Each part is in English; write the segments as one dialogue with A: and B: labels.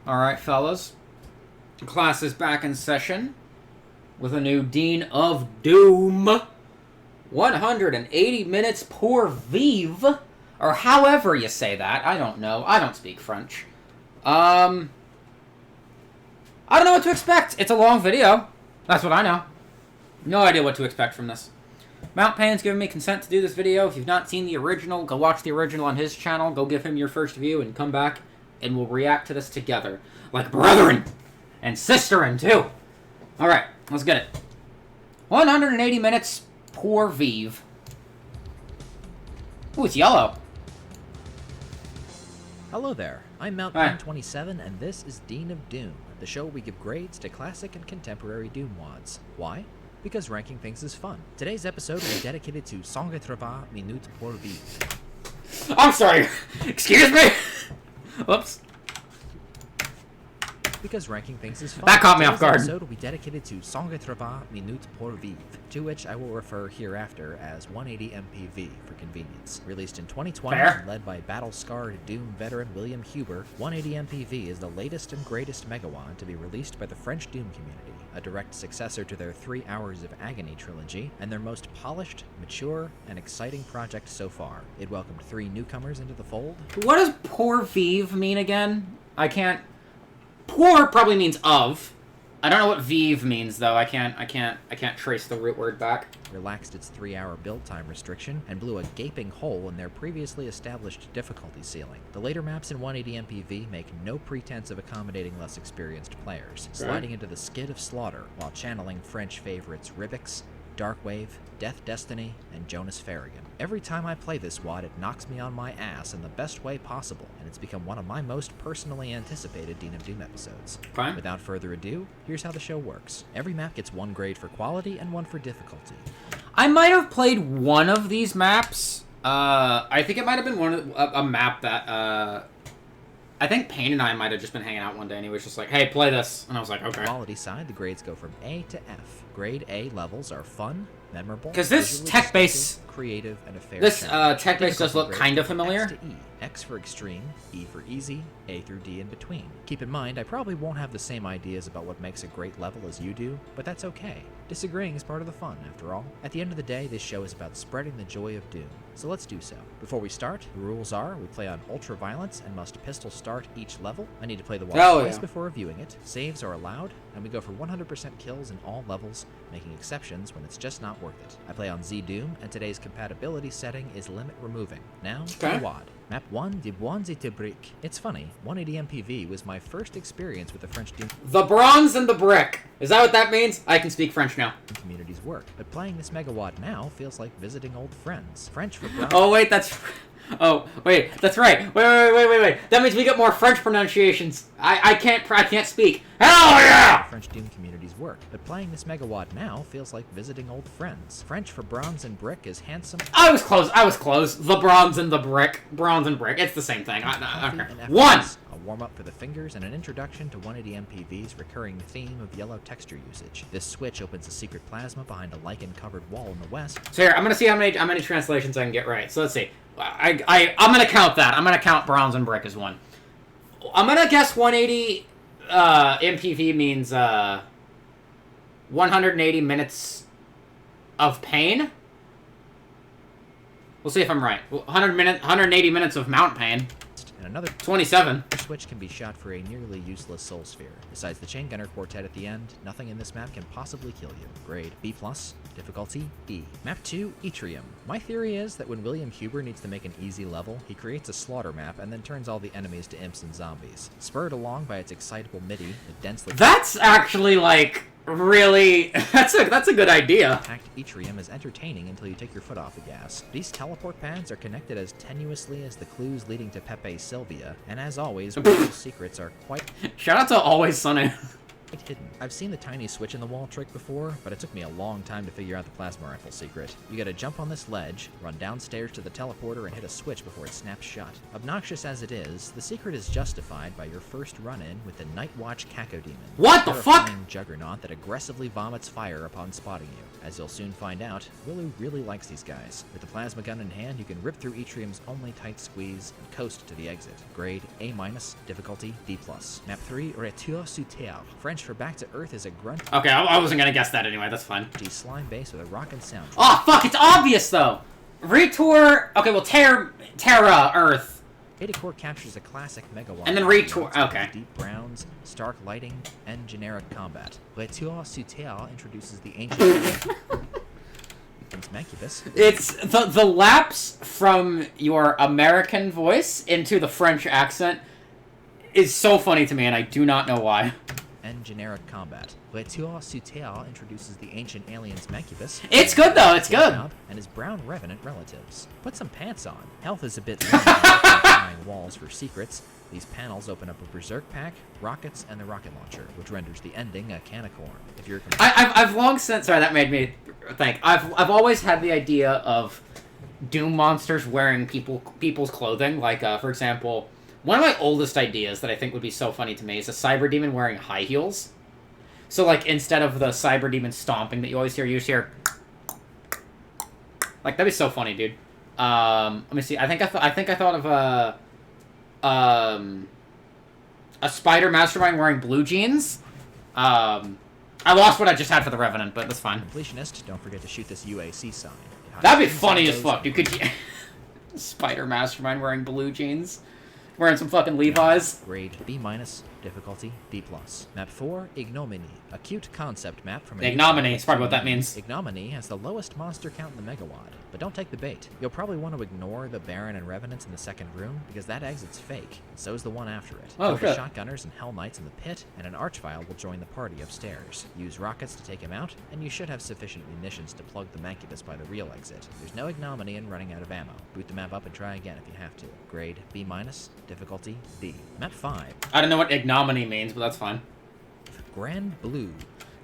A: Alright, fellas. Class is back in session with a new Dean of Doom. 180 minutes pour vivre. Or however you say that. I don't know. I don't speak French. I don't know what to expect. It's a long video. That's what I know. No idea what to expect from this. Mount Pain's given me consent to do this video. If you've not seen the original, go watch the original on his channel. Go give him your first view and come back and we'll react to this together. Like brethren! And sisterin' too! Alright, let's get it. 180 minutes pour vivre. Ooh, it's yellow.
B: Hello there, I'm Mount Pain 27 and this is Dean of Doom, the show where we give grades to classic and contemporary Doom mods. Why? Because ranking things is fun. Today's episode will be dedicated to 180 minutes pour vivre.
A: I'm sorry, excuse me? Whoops.
B: Because ranking things is fun.
A: That caught me off guard.
B: Today's episode will be dedicated to 180 minutes pour vivre, to which I will refer hereafter as 180 MPV for convenience. Released in 2020 and led by battle-scarred Doom veteran William Huber, 180 MPV is the latest and greatest Megawad to be released by the French Doom community, a direct successor to their 3 Hours of Agony trilogy, and their most polished, mature, and exciting project so far. It welcomed 3 newcomers into the fold.
A: What does pour vivre mean again? I can't... Pour probably means of. I don't know what vive means though. I can't trace the root word back.
B: Relaxed its 3-hour build time restriction and blew a gaping hole in their previously established difficulty ceiling. The later maps in 180 MPV make no pretense of accommodating less experienced players, sliding into the skid of slaughter while channeling French favorites Rivix, Darkwave, Death Destiny, and Jonas Farragon. Every time I play this WAD, it knocks me on my ass in the best way possible, and it's become one of my most personally anticipated Dean of Doom episodes.
A: Fine.
B: Without further ado, here's how the show works. Every map gets 1 grade for quality and 1 for difficulty.
A: I might have played one of these maps. I think it might have been a map that, I think Payne and I might have just been hanging out one day, and he was just like, hey, play this. And I was like, okay.
B: Quality side, the grades go from A to F. Grade A levels are fun, memorable,
A: because this tech base,
B: creative, and a fair
A: this
B: challenge.
A: tech base does look kind of familiar.
B: X to E. X for extreme, E for easy, A through D in between. Keep in mind, I probably won't have the same ideas about what makes a great level as you do, but that's okay. Disagreeing is part of the fun, after all. At the end of the day, this show is about spreading the joy of Doom, so let's do so. Before we start, the rules are, we play on ultra violence and must pistol start each level. I need to play the WAD twice before reviewing it. Saves are allowed, and we go for 100% kills in all levels, making exceptions when it's just not worth it. I play on Z Doom, and today's compatibility setting is limit removing. Now, to the WAD. Map 1, de Bronze et Brick. It's funny, 180 MPV was my first experience with the French Doom.
A: The bronze and the brick. Is that what that means? I can speak French now.
B: Community's work, but playing this Megawad now feels like visiting old friends. French for bronze.
A: Oh wait, that's... Oh, wait, that's right. Wait. That means we get more French pronunciations. I can't speak. Hell yeah!
B: French Doom community's work, but playing this Megawad now feels like visiting old friends. French for bronze and brick is handsome.
A: I was close. The bronze and the brick. Bronze and brick. It's the same thing. Okay. 1!
B: A warm-up for the fingers and an introduction to 180 MPV's recurring theme of yellow texture usage. This switch opens a secret plasma behind a lichen-covered wall in the west.
A: So here, I'm gonna see how many translations I can get right. So let's see. I'm gonna count that. I'm gonna count bronze and brick as 1. I'm gonna guess 180 MPV means 180 minutes of pain. We'll see if I'm right. 180 minutes of Mount Pain.
B: And another
A: 27.
B: Switch can be shot for a nearly useless soul sphere. Besides the chain gunner quartet at the end, nothing in this map can possibly kill you. Grade B+, difficulty E. Map 2, Yttrium. My theory is that when William Huber needs to make an easy level, he creates a slaughter map and then turns all the enemies to imps and zombies. Spurred along by its excitable MIDI, the densely...
A: That's actually, like, really... That's a good idea.
B: Packed Yttrium is entertaining until you take your foot off the gas. These teleport pads are connected as tenuously as the clues leading to Pepe Sylvia, and as always, Will's secrets are quite...
A: Shout out to Always Sunny.
B: hidden. I've seen the tiny switch in the wall trick before, but it took me a long time to figure out the plasma rifle secret. You gotta jump on this ledge, run downstairs to the teleporter, and hit a switch before it snaps shut. Obnoxious as it is, the secret is justified by your first run-in with the Night Watch Caco Demon.
A: What the fuck?
B: Juggernaut that aggressively vomits fire upon spotting you. As you'll soon find out, Willu really likes these guys. With the plasma gun in hand, you can rip through Etrium's only tight squeeze and coast to the exit. Grade A-, difficulty D+. Map 3, Retour sur Terre. French for Back to Earth is a grunt.
A: Okay, I wasn't gonna guess that anyway, that's fine.
B: Slime base with a rockin' soundtrack.
A: Oh, fuck, it's obvious, though! Retour... Okay, well, Terra, Earth.
B: Adacore captures a classic megawatt.
A: And then Retour... Okay.
B: Deep browns, stark lighting, and generic combat. Retour sur Terre introduces the ancient... Mancubus.
A: It's the lapse from your American voice into the French accent is so funny to me, and I do not know why.
B: And generic combat. Retour sur Terre introduces the ancient aliens Mancubus.
A: It's good though, it's good.
B: And his brown revenant relatives. Put some pants on. Health is a bit limited walls for secrets. These panels open up a berserk pack, rockets, and the rocket launcher, which renders the ending a can of corn. If you're
A: I've long since sorry that made me think. I've always had the idea of Doom monsters wearing people's clothing. Like for example, one of my oldest ideas that I think would be so funny to me is a cyber demon wearing high heels. So like instead of the cyber demon stomping that you always hear, you just hear like that'd be so funny, dude. Let me see. I think I thought of a spider mastermind wearing blue jeans. I lost what I just had for the Revenant, but that's fine.
B: Completionist, don't forget to shoot this UAC sign.
A: That'd be funny as fuck. You could spider mastermind wearing blue jeans, wearing some fucking Levi's.
B: Grade B-, difficulty D+. Map 4, Ignominy, a cute concept map from...
A: Ignominy, it's probably what that means.
B: Ignominy has the lowest monster count in the Megawad, but don't take the bait. You'll probably want to ignore the Baron and Revenants in the second room, because that exit's fake, and so's the one after it.
A: Oh, shit.
B: Shotgunners and Hell Knights in the pit, and an Archvile will join the party upstairs. Use rockets to take him out, and you should have sufficient munitions to plug the Mancubus by the real exit. There's no ignominy in running out of ammo. Boot the map up and try again if you have to. Grade B-, difficulty D. Map 5.
A: I don't know what ignominy means, but that's fine.
B: Grand Blue.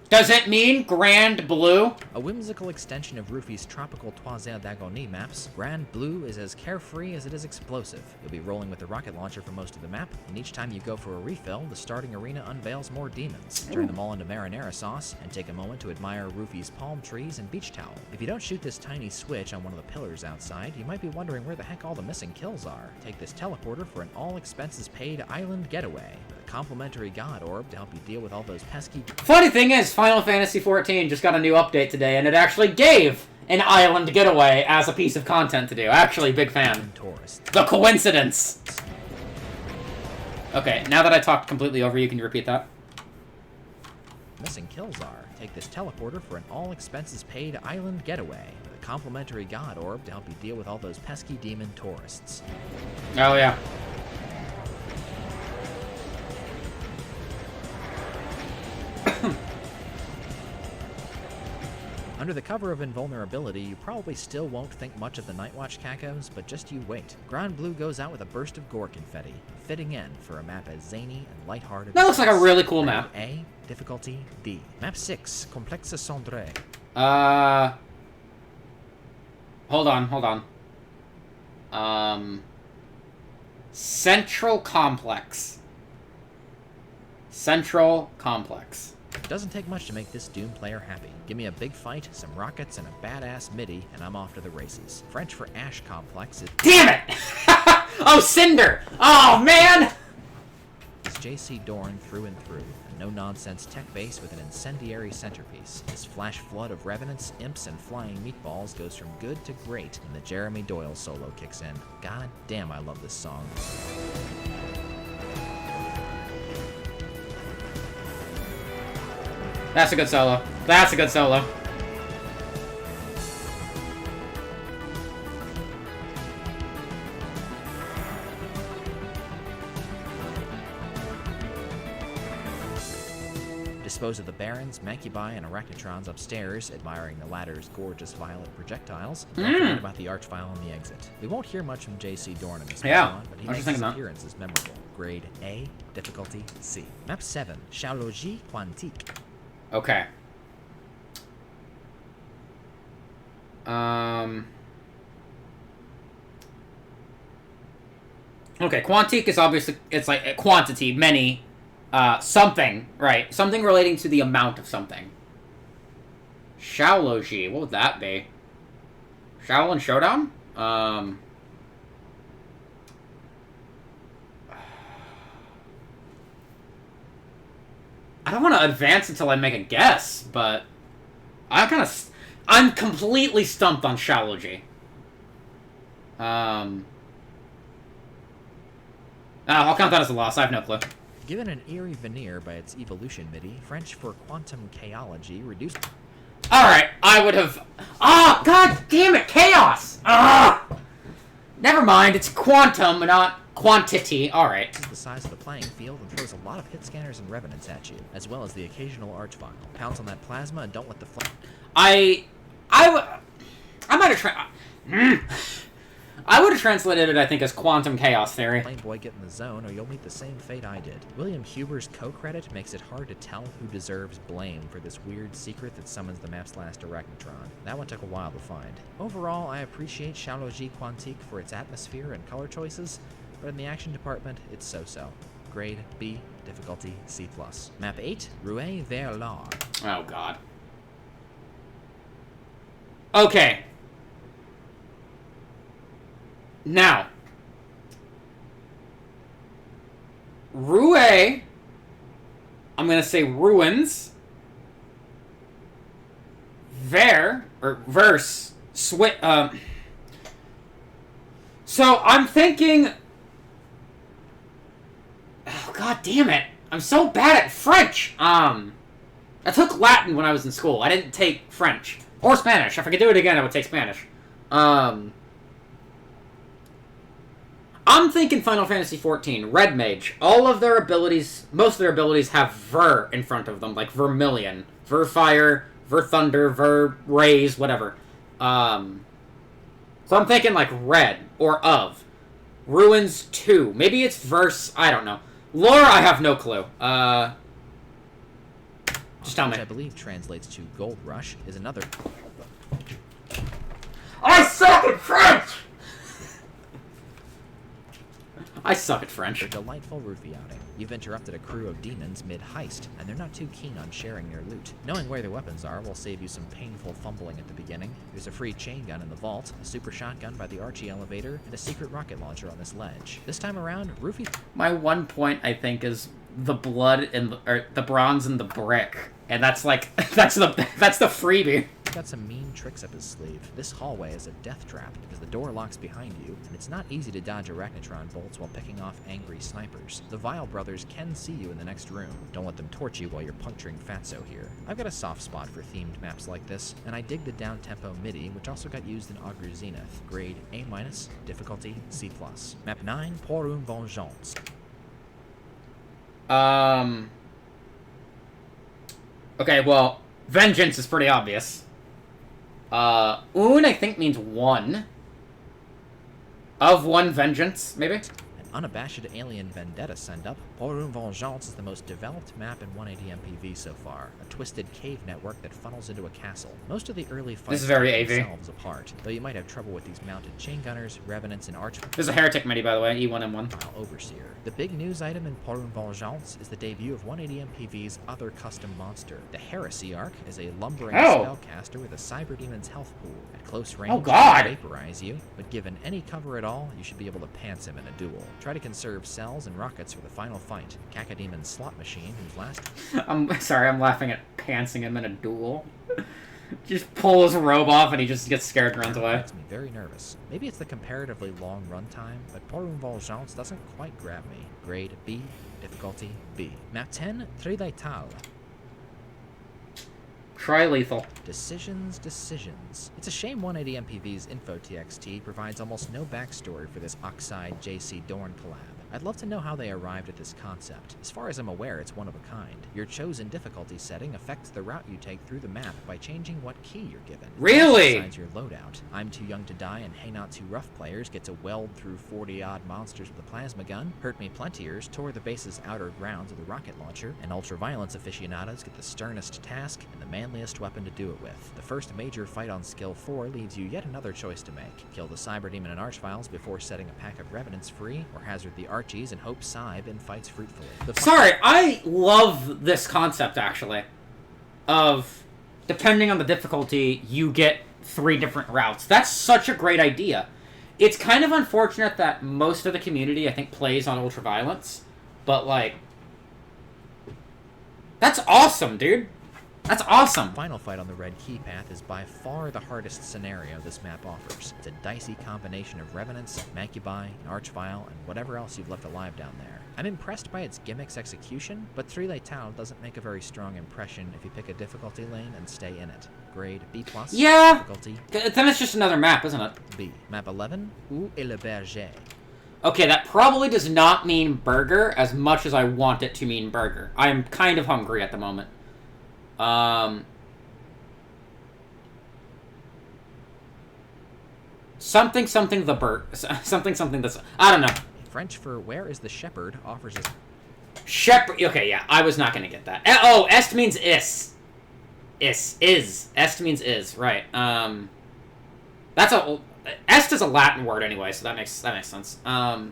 A: Does it mean Grand Blue?
B: A whimsical extension of Rufy's tropical Toiselle d'Agonie maps, Grand Blue is as carefree as it is explosive. You'll be rolling with the rocket launcher for most of the map, and each time you go for a refill, the starting arena unveils more demons. Turn them all into marinara sauce, and take a moment to admire Rufy's palm trees and beach towel. If you don't shoot this tiny switch on one of the pillars outside, you might be wondering where the heck all the missing kills are. Take this teleporter for an all-expenses-paid island getaway. A complimentary god orb to help you deal with all those pesky...
A: Funny thing is, Final Fantasy XIV just got a new update today, and it actually gave an island getaway as a piece of content to do. Actually, big fan.
B: Tourists.
A: The coincidence! Okay, now that I talked completely over you, can you repeat that?
B: Missing kills are, take this teleporter for an all-expenses-paid island getaway. A complimentary god orb to help you deal with all those pesky demon tourists.
A: Oh, yeah.
B: Under the cover of invulnerability, you probably still won't think much of the Nightwatch Cacos, but just you wait. Grand Blue goes out with a burst of gore confetti, a fitting end for a map as zany and lighthearted.
A: That looks like a really cool map.
B: A, difficulty D. Map 6, Complexe Cendré.
A: Hold on. Central Complex. Central Complex.
B: It doesn't take much to make this Doom player happy. Give me a big fight, some rockets, and a badass MIDI, and I'm off to the races. French for Ash Complex is...
A: Damn it! Oh, Cinder! Oh, man!
B: It's JC Dorn through and through. A no-nonsense tech base with an incendiary centerpiece. This flash flood of revenants, imps, and flying meatballs goes from good to great when the Jeremy Doyle solo kicks in. God damn, I love this song.
A: That's a good solo. That's a good solo.
B: Dispose of the Barons, Mancubi, and Arachnotrons upstairs, admiring the latter's gorgeous violet projectiles. Don't forget about the Archvile on the exit. We won't hear much from JC Dorn in this one, but his appearance is memorable. Grade A, difficulty C. Map 7, Chaologie Quantique.
A: Okay. Okay, quantique is obviously, it's like a quantity, many, something, right? Something relating to the amount of something. Shaology, what would that be? Shaolin Showdown? I don't want to advance until I make a guess, but I'm completely stumped on Shaology. I'll count that as a loss. I have no clue.
B: Given an eerie veneer by its evolution MIDI, French for quantum chaology reduced...
A: Alright, I would have... Ah, god damn it, chaos! Ah! Never mind, it's quantum, not quantity. Alright.
B: the size of the playing field and throws a lot of hit scanners and revenants at you, as well as the occasional archvile. Pounce on that plasma and don't let the
A: I might have I would have translated it, I think, as quantum chaos theory.
B: Plain boy get in the zone, or you'll meet the same fate I did. William Huber's co-credit makes it hard to tell who deserves blame for this weird secret that summons the map's last arachnotron. That one took a while to find. Overall, I appreciate Chaologie Quantique for its atmosphere and color choices, but in the action department, it's so-so. Grade B, difficulty C+. Map 8, Rouet vers l'Art.
A: Oh, God. Okay. Now, Rouet, I'm going to say ruins, verse, so I'm thinking, oh, God damn it, I'm so bad at French. I took Latin when I was in school. I didn't take French. Or Spanish. If I could do it again, I would take Spanish. I'm thinking Final Fantasy XIV, Red Mage. All of their abilities, most of their abilities have Ver in front of them, like Vermilion, Ver Fire, Ver Thunder, Ver Rays, whatever. So I'm thinking like Red, or of. Ruins 2. Maybe it's Verse, I don't know. Lore, I have no clue. Just tell me.
B: Which I believe translates to Gold Rush, is another...
A: I suck at French! I suck at French.
B: A delightful roofie outing. You've interrupted a crew of demons mid-heist, and they're not too keen on sharing your loot. Knowing where their weapons are will save you some painful fumbling at the beginning. There's a free chain gun in the vault, a super shotgun by the Archie elevator, and a secret rocket launcher on this ledge. This time around, roofie...
A: My one point, I think, is the blood and the bronze and the brick. And that's like, that's the freebie.
B: He's got some mean tricks up his sleeve. This hallway is a death trap because the door locks behind you, and it's not easy to dodge arachnotron bolts while picking off angry snipers. The Vile brothers can see you in the next room. Don't let them torch you while you're puncturing Fatso here. I've got a soft spot for themed maps like this, and I dig the down-tempo MIDI, which also got used in Augur Zenith. Grade A-, difficulty C+. Map 9, Pour une Vengeance.
A: Okay, well, vengeance is pretty obvious. Un, I think, means one. Of one vengeance, maybe?
B: An unabashed alien vendetta send up. Pour une Vengeance is the most developed map in 180 MPV so far. A twisted cave network that funnels into a castle. Most of the early fights
A: is very AV.
B: themselves apart, though you might have trouble with these mounted chain gunners, revenants, and arch...
A: There's a heretic midi, by the way, E1 M1.
B: Overseer. The big news item in Pour une Vengeance is the debut of 180 MPV's other custom monster. The Heresy Arc is a lumbering spellcaster with a cyber demon's health pool. At close range,
A: oh, God.
B: He can vaporize you, but given any cover at all, you should be able to pants him in a duel. Try to conserve cells and rockets for the final fight. Cacademon's slot machine, whose last...
A: I'm sorry, I'm laughing at pantsing him in a duel. Just pull his robe off and he just gets scared and runs away.
B: Makes me very nervous. Maybe it's the comparatively long runtime, but Pour une Vengeance doesn't quite grab me. Grade B, difficulty B. Map 10, Trilétal.
A: Tri-lethal.
B: Decisions. It's a shame 180 MPV's info TXT provides almost no backstory for this Oxide JC Dorn collab. I'd love to know how they arrived at this concept. As far as I'm aware, it's one of a kind. Your chosen difficulty setting affects the route you take through the map by changing what key you're given.
A: Really?
B: Besides your loadout. I'm Too Young to Die and Hey Not Too Rough players get to weld through 40-odd monsters with a plasma gun. Hurt Me Plentiers tore the base's outer grounds with a rocket launcher. And ultraviolence aficionados get the sternest task and the manliest weapon to do it with. The first major fight on skill 4 leaves you yet another choice to make. Kill the Cyberdemon and Archviles before setting a pack of Revenants free, or hazard the Archies and hope Cyb fights fruitfully.
A: Sorry, I love this concept, actually, of depending on the difficulty, you get 3 different routes. That's such a great idea. It's kind of unfortunate that most of the community, I think, plays on ultraviolence, but, like, that's awesome, dude. That's awesome.
B: The final fight on the red key path is by far the hardest scenario this map offers. It's a dicey combination of Revenants, Macubi, an Archvile, and whatever else you've left alive down there. I'm impressed by its gimmick's execution, but 3 Letao doesn't make a very strong impression if you pick a difficulty lane and stay in it. Grade B+.
A: Yeah.
B: Difficulty
A: Then it's just another map, isn't it?
B: B. Map 11, Où est le berger?
A: Okay, that probably does not mean burger as much as I want it to mean burger. I am kind of hungry at the moment. Something the bird. Something that's... I don't know.
B: French for where is the shepherd offers us...
A: Shepherd... Okay, yeah, I was not going to get that. Oh, est means is. Is. Est means is, right. That's a... Est is a Latin word anyway, so that makes sense. Yeah,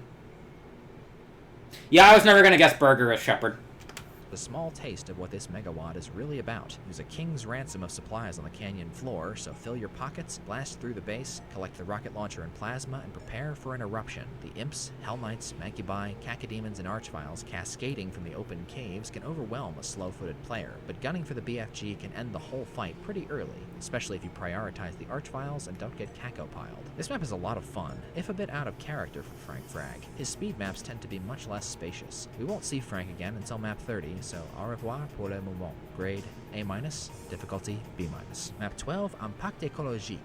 A: I was never going to guess burger as shepherd.
B: A small taste of what this megawatt is really about. There's a king's ransom of supplies on the canyon floor, so fill your pockets, blast through the base, collect the rocket launcher and plasma, and prepare for an eruption. The imps, hell knights, Macubi, cacodemons, and archviles cascading from the open caves can overwhelm a slow-footed player, but gunning for the BFG can end the whole fight pretty early, especially if you prioritize the archviles and don't get caco-piled. This map is a lot of fun, if a bit out of character for Frank Frag. His speed maps tend to be much less spacious. We won't see Frank again until map 30, so au revoir pour le moment. Grade A-, difficulty B-. Map 12, Impact écologique.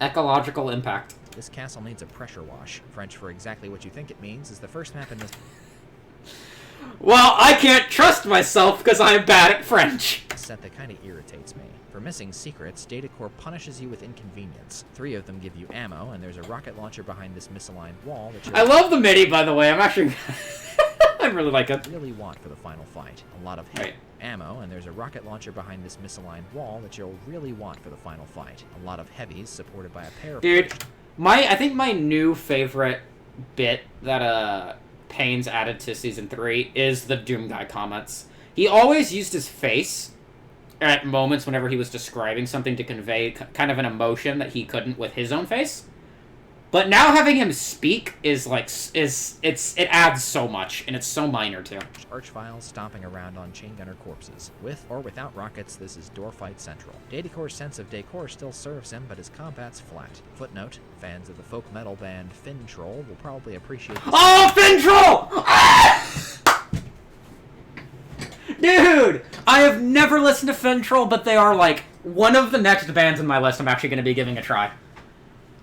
A: Ecological impact.
B: This castle needs a pressure wash. French for exactly what you think it means is the first map in this...
A: Well, I can't trust myself because I'm bad at French.
B: set that kinda irritates me. For missing secrets, Datacore punishes you with inconvenience. 3 of them give you ammo, and there's a rocket launcher behind this misaligned wall that
A: I love the MIDI, by the way. I'm actually... I really like it.
B: Really want for the final fight. A lot of ammo, and there's a rocket launcher behind this misaligned wall that you'll really want for the final fight. A lot of heavies supported by a pair of...
A: Dude, I think my new favorite bit that Payne's added to Season 3 is the Doom Guy comments. He always used his face at moments whenever he was describing something to convey kind of an emotion that he couldn't with his own face. But now having him speak is like it adds so much, and it's so minor too.
B: Archviles stomping around on chain gunner corpses. With or without rockets, this is door fight central. Datacore's sense of decor still serves him, but his combat's flat. Footnote: fans of the folk metal band Fin Troll will probably appreciate this.
A: Oh, Fin Troll! Ah! Dude, I have never listened to Fin Troll, but they are like one of the next bands in my list I'm actually going to be giving a try.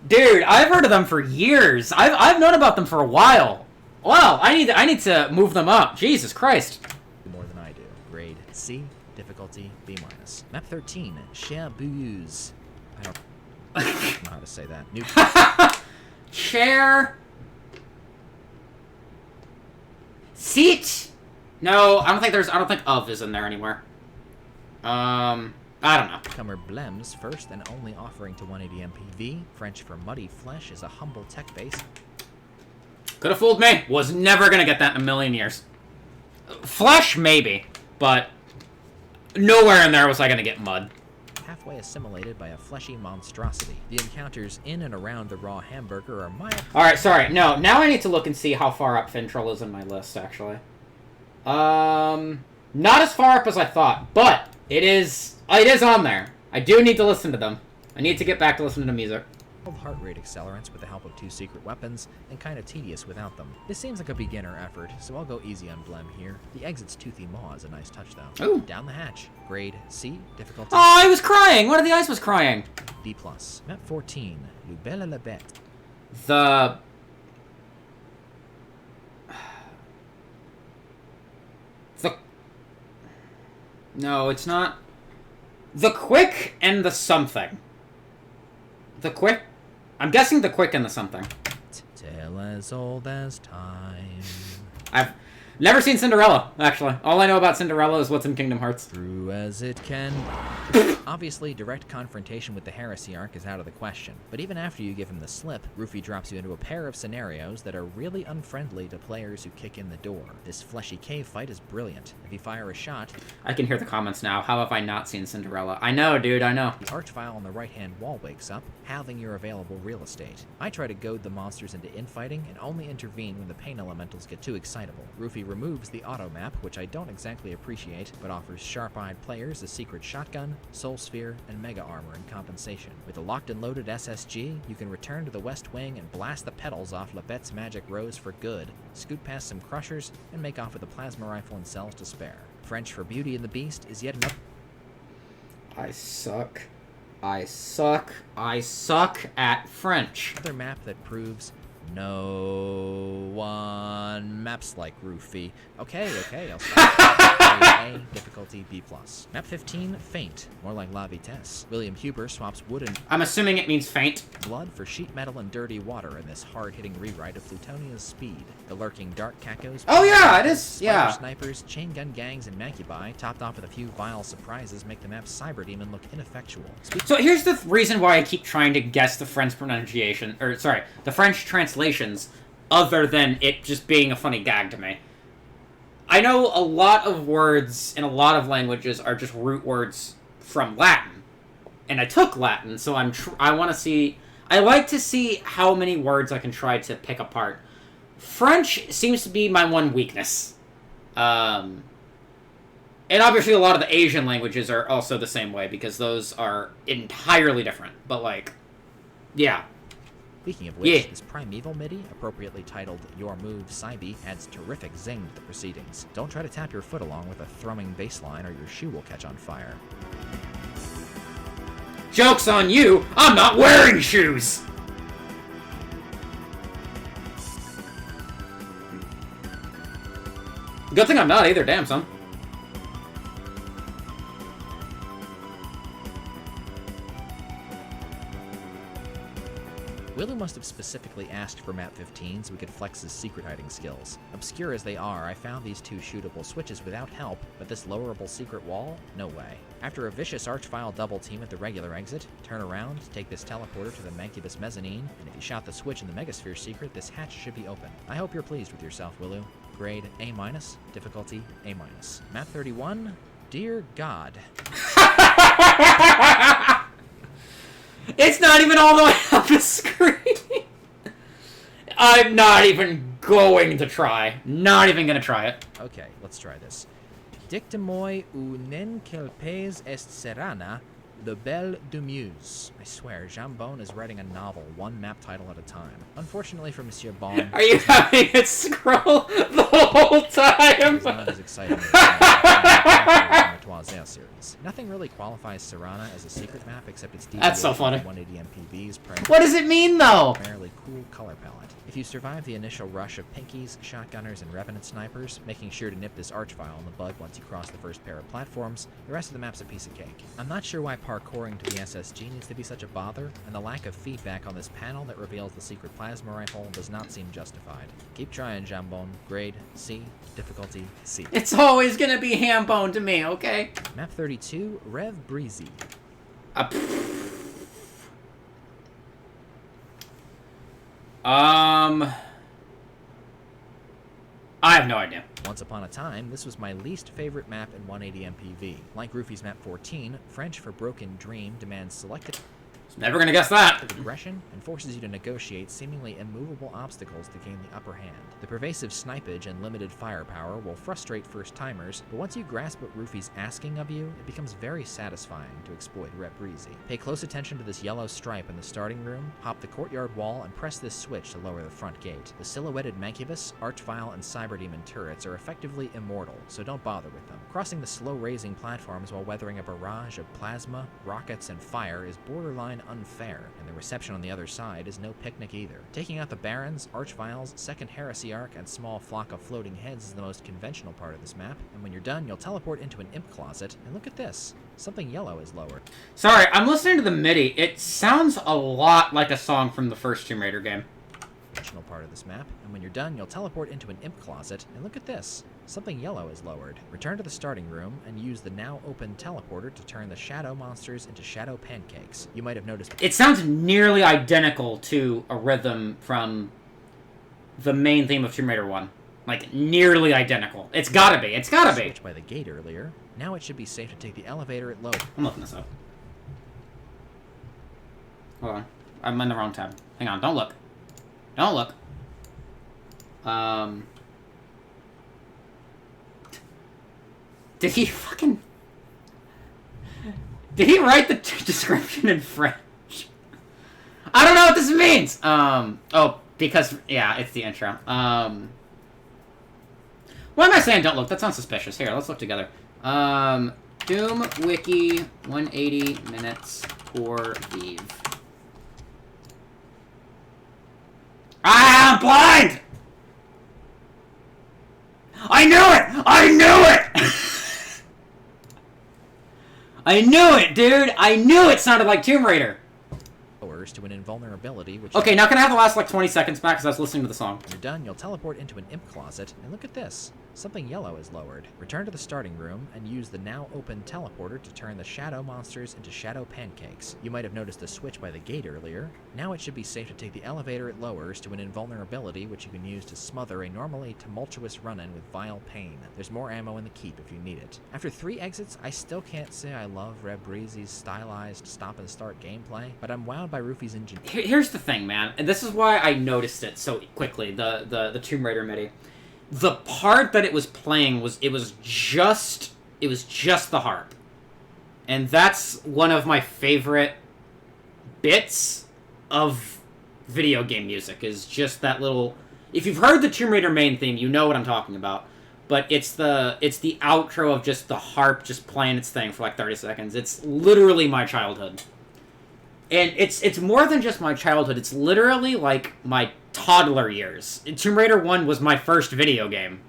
A: Dude, I've heard of them for years. I've known about them for a while. Wow, I need to move them up. Jesus Christ.
B: More than I do. Grade C, difficulty B-. Map 13, Cherbourg. I don't know how to say that. New
A: Chair. Seat. No, I don't think of is in there anywhere. I don't know.
B: Comer Blem's first and only offering to 180 MPV. French for Muddy Flesh is a humble tech base.
A: Could have fooled me. Was never gonna get that in a million years. Flesh, maybe, but nowhere in there was I gonna get mud.
B: Halfway assimilated by a fleshy monstrosity. The encounters in and around the raw hamburger are mild.
A: Alright, sorry. No, now I need to look and see how far up Fintroll is in my list, actually. Not as far up as I thought, but it is on there. I do need to listen to them. I need to get back to listening to music.
B: Heart rate accelerants with the help of 2 secret weapons, and kinda tedious without them. This seems like a beginner effort, so I'll go easy on Blem here. The exit's toothy maw is a nice touch, though.
A: Ooh.
B: Down the hatch. Grade C, difficulty...
A: Oh, I was crying! One of the eyes was crying!
B: D+. Map 14, Lubella la Bête.
A: The... The... No, it's not. The quick and the something. The quick? I'm guessing the quick and the something.
B: Tale as old as time.
A: I've never seen Cinderella, actually. All I know about Cinderella is what's in Kingdom Hearts.
B: True as it can. Obviously, direct confrontation with the Heresy arc is out of the question, but even after you give him the slip, Rufy drops you into a pair of scenarios that are really unfriendly to players who kick in the door. This fleshy cave fight is brilliant. If you fire a shot...
A: I can hear the comments now. How have I not seen Cinderella? I know, dude, I know.
B: The archvile on the right-hand wall wakes up, halving your available real estate. I try to goad the monsters into infighting and only intervene when the pain elementals get too excitable. Rufy removes the auto map, which I don't exactly appreciate, but offers sharp-eyed players a secret shotgun, soul sphere, and mega armor in compensation. With a locked and loaded SSG, you can return to the West Wing and blast the petals off Labette's magic rose for good, scoot past some crushers, and make off with a plasma rifle and cells to spare. French for Beauty and the Beast is yet another...
A: I suck. I suck. I suck at French.
B: Another map that proves no one maps like Rufy. Okay, I'll stop. A, difficulty B+. Map 15, Faint, more like La Vitesse. William Huber swaps wood and
A: I'm assuming it means faint.
B: blood for sheet metal and dirty water in this hard-hitting rewrite of Plutonia's Speed. The lurking dark cacos...
A: Oh yeah, it is,
B: spider
A: yeah.
B: snipers, chain gun gangs, and Macubi, topped off with a few vile surprises, make the map Cyber Demon look ineffectual.
A: So here's the reason why I keep trying to guess the French pronunciation, or sorry, the French translations, other than it just being a funny gag to me. I know a lot of words in a lot of languages are just root words from Latin, and I took Latin, so I want to see. I like to see how many words I can try to pick apart. French seems to be my one weakness, and obviously a lot of the Asian languages are also the same way because those are entirely different. But like, yeah.
B: Speaking of which, this Primeval MIDI, appropriately titled Your Move Cybe, adds terrific zing to the proceedings. Don't try to tap your foot along with a thrumming bass line or your shoe will catch on fire.
A: Joke's on you! I'm not wearing shoes! Good thing I'm not either, damn son.
B: Willow must have specifically asked for map 15 so we could flex his secret hiding skills. Obscure as they are, I found these two shootable switches without help, but this lowerable secret wall? No way. After a vicious archvile double team at the regular exit, turn around, take this teleporter to the Mancubus mezzanine, and if you shot the switch in the Megasphere secret, this hatch should be open. I hope you're pleased with yourself, Willow. Grade A-, difficulty A-. Map 31, Dear God.
A: It's not even all the way up the screen. I'm not even going to try. Not even gonna try it.
B: Okay, let's try this. Dicte-moi où nen quelques est serana, le bel du muse. I swear, Jambon is writing a novel, one map title at a time. Unfortunately for Monsieur Bon...
A: Are you having it scroll the whole time?
B: It's not as exciting as the Toiselle series. Nothing really qualifies Serana as a secret map except its
A: That's so funny.
B: 180 MPVs
A: What does it mean, though?
B: primarily cool color palette. If you survive the initial rush of pinkies, shotgunners, and revenant snipers, making sure to nip this archvile in the bud once you cross the first pair of platforms, the rest of the map's a piece of cake. I'm not sure why parkouring to the SSG needs to be such a bother, and the lack of feedback on this panel that reveals the secret plasma rifle does not seem justified. Keep trying, Jambon. Grade C, difficulty C.
A: It's always gonna be ham bone to me, okay?
B: Map 32, Rev Breezy.
A: I have no idea.
B: Once upon a time, this was my least favorite map in 180 MPV. Like Rufy's map 14, French for Broken Dream demands selected
A: Never gonna guess that.
B: aggression and forces you to negotiate seemingly immovable obstacles to gain the upper hand. The pervasive snipage and limited firepower will frustrate first-timers, but once you grasp what Rufy's asking of you, it becomes very satisfying to exploit Rep Breezy. Pay close attention to this yellow stripe in the starting room, hop the courtyard wall, and press this switch to lower the front gate. The silhouetted Mancubus, Archvile, and Cyberdemon turrets are effectively immortal, so don't bother with them. Crossing the slow-raising platforms while weathering a barrage of plasma, rockets, and fire is borderline unfair, and the reception on the other side is no picnic either. Taking out the Barons, Archviles, Second Heresy Arc, and Small Flock of Floating Heads is the most conventional part of this map, and when you're done, you'll teleport into an imp closet, and look at this. Something yellow is lowered.
A: Sorry, I'm listening to the MIDI. It sounds a lot like a song from the first Tomb Raider game.
B: Part of this map, and when you're done, you'll teleport into an imp closet, and look at this. Something yellow is lowered. Return to the starting room and use the now open teleporter to turn the shadow monsters into shadow pancakes. You might have noticed
A: it sounds nearly identical to a rhythm from the main theme of Tomb Raider 1. Like, nearly identical. It's gotta be. It's gotta be.
B: Switched by the gate earlier. Now it should be safe to take the elevator at load.
A: I'm looking this up. Hold on. I'm in the wrong tab. Hang on. Don't look. Don't look. Did he fucking... Did he write the description in French? I don't know what this means! Oh, because... Yeah, it's the intro. Why am I saying don't look? That sounds suspicious. Here, let's look together. Doom Wiki 180 minutes for Vivre. I'm blind! I knew it! I knew it! I knew it, dude! I knew it sounded like Tomb Raider!
B: To an invulnerability, which...
A: Okay, now can I have the last, like, 20 seconds back, because I was listening to the song.
B: When you're done, you'll teleport into an imp closet, and look at this. Something yellow is lowered. Return to the starting room, and use the now open teleporter to turn the shadow monsters into shadow pancakes. You might have noticed the switch by the gate earlier. Now it should be safe to take the elevator it lowers to an invulnerability, which you can use to smother a normally tumultuous run-in with vile pain. There's more ammo in the keep if you need it. After 3 exits, I still can't say I love Reb Breezy's stylized stop-and-start gameplay, but I'm wowed by Rufy's engine.
A: Here's the thing, man, and this is why I noticed it so quickly, the Tomb Raider MIDI. The part that it was playing was just the harp. And that's one of my favorite bits of video game music, is just that little... If you've heard the Tomb Raider main theme, you know what I'm talking about. But it's the outro of just the harp just playing its thing for like 30 seconds. It's literally my childhood. And it's more than just my childhood. It's literally like my toddler years. Tomb Raider 1 was my first video game.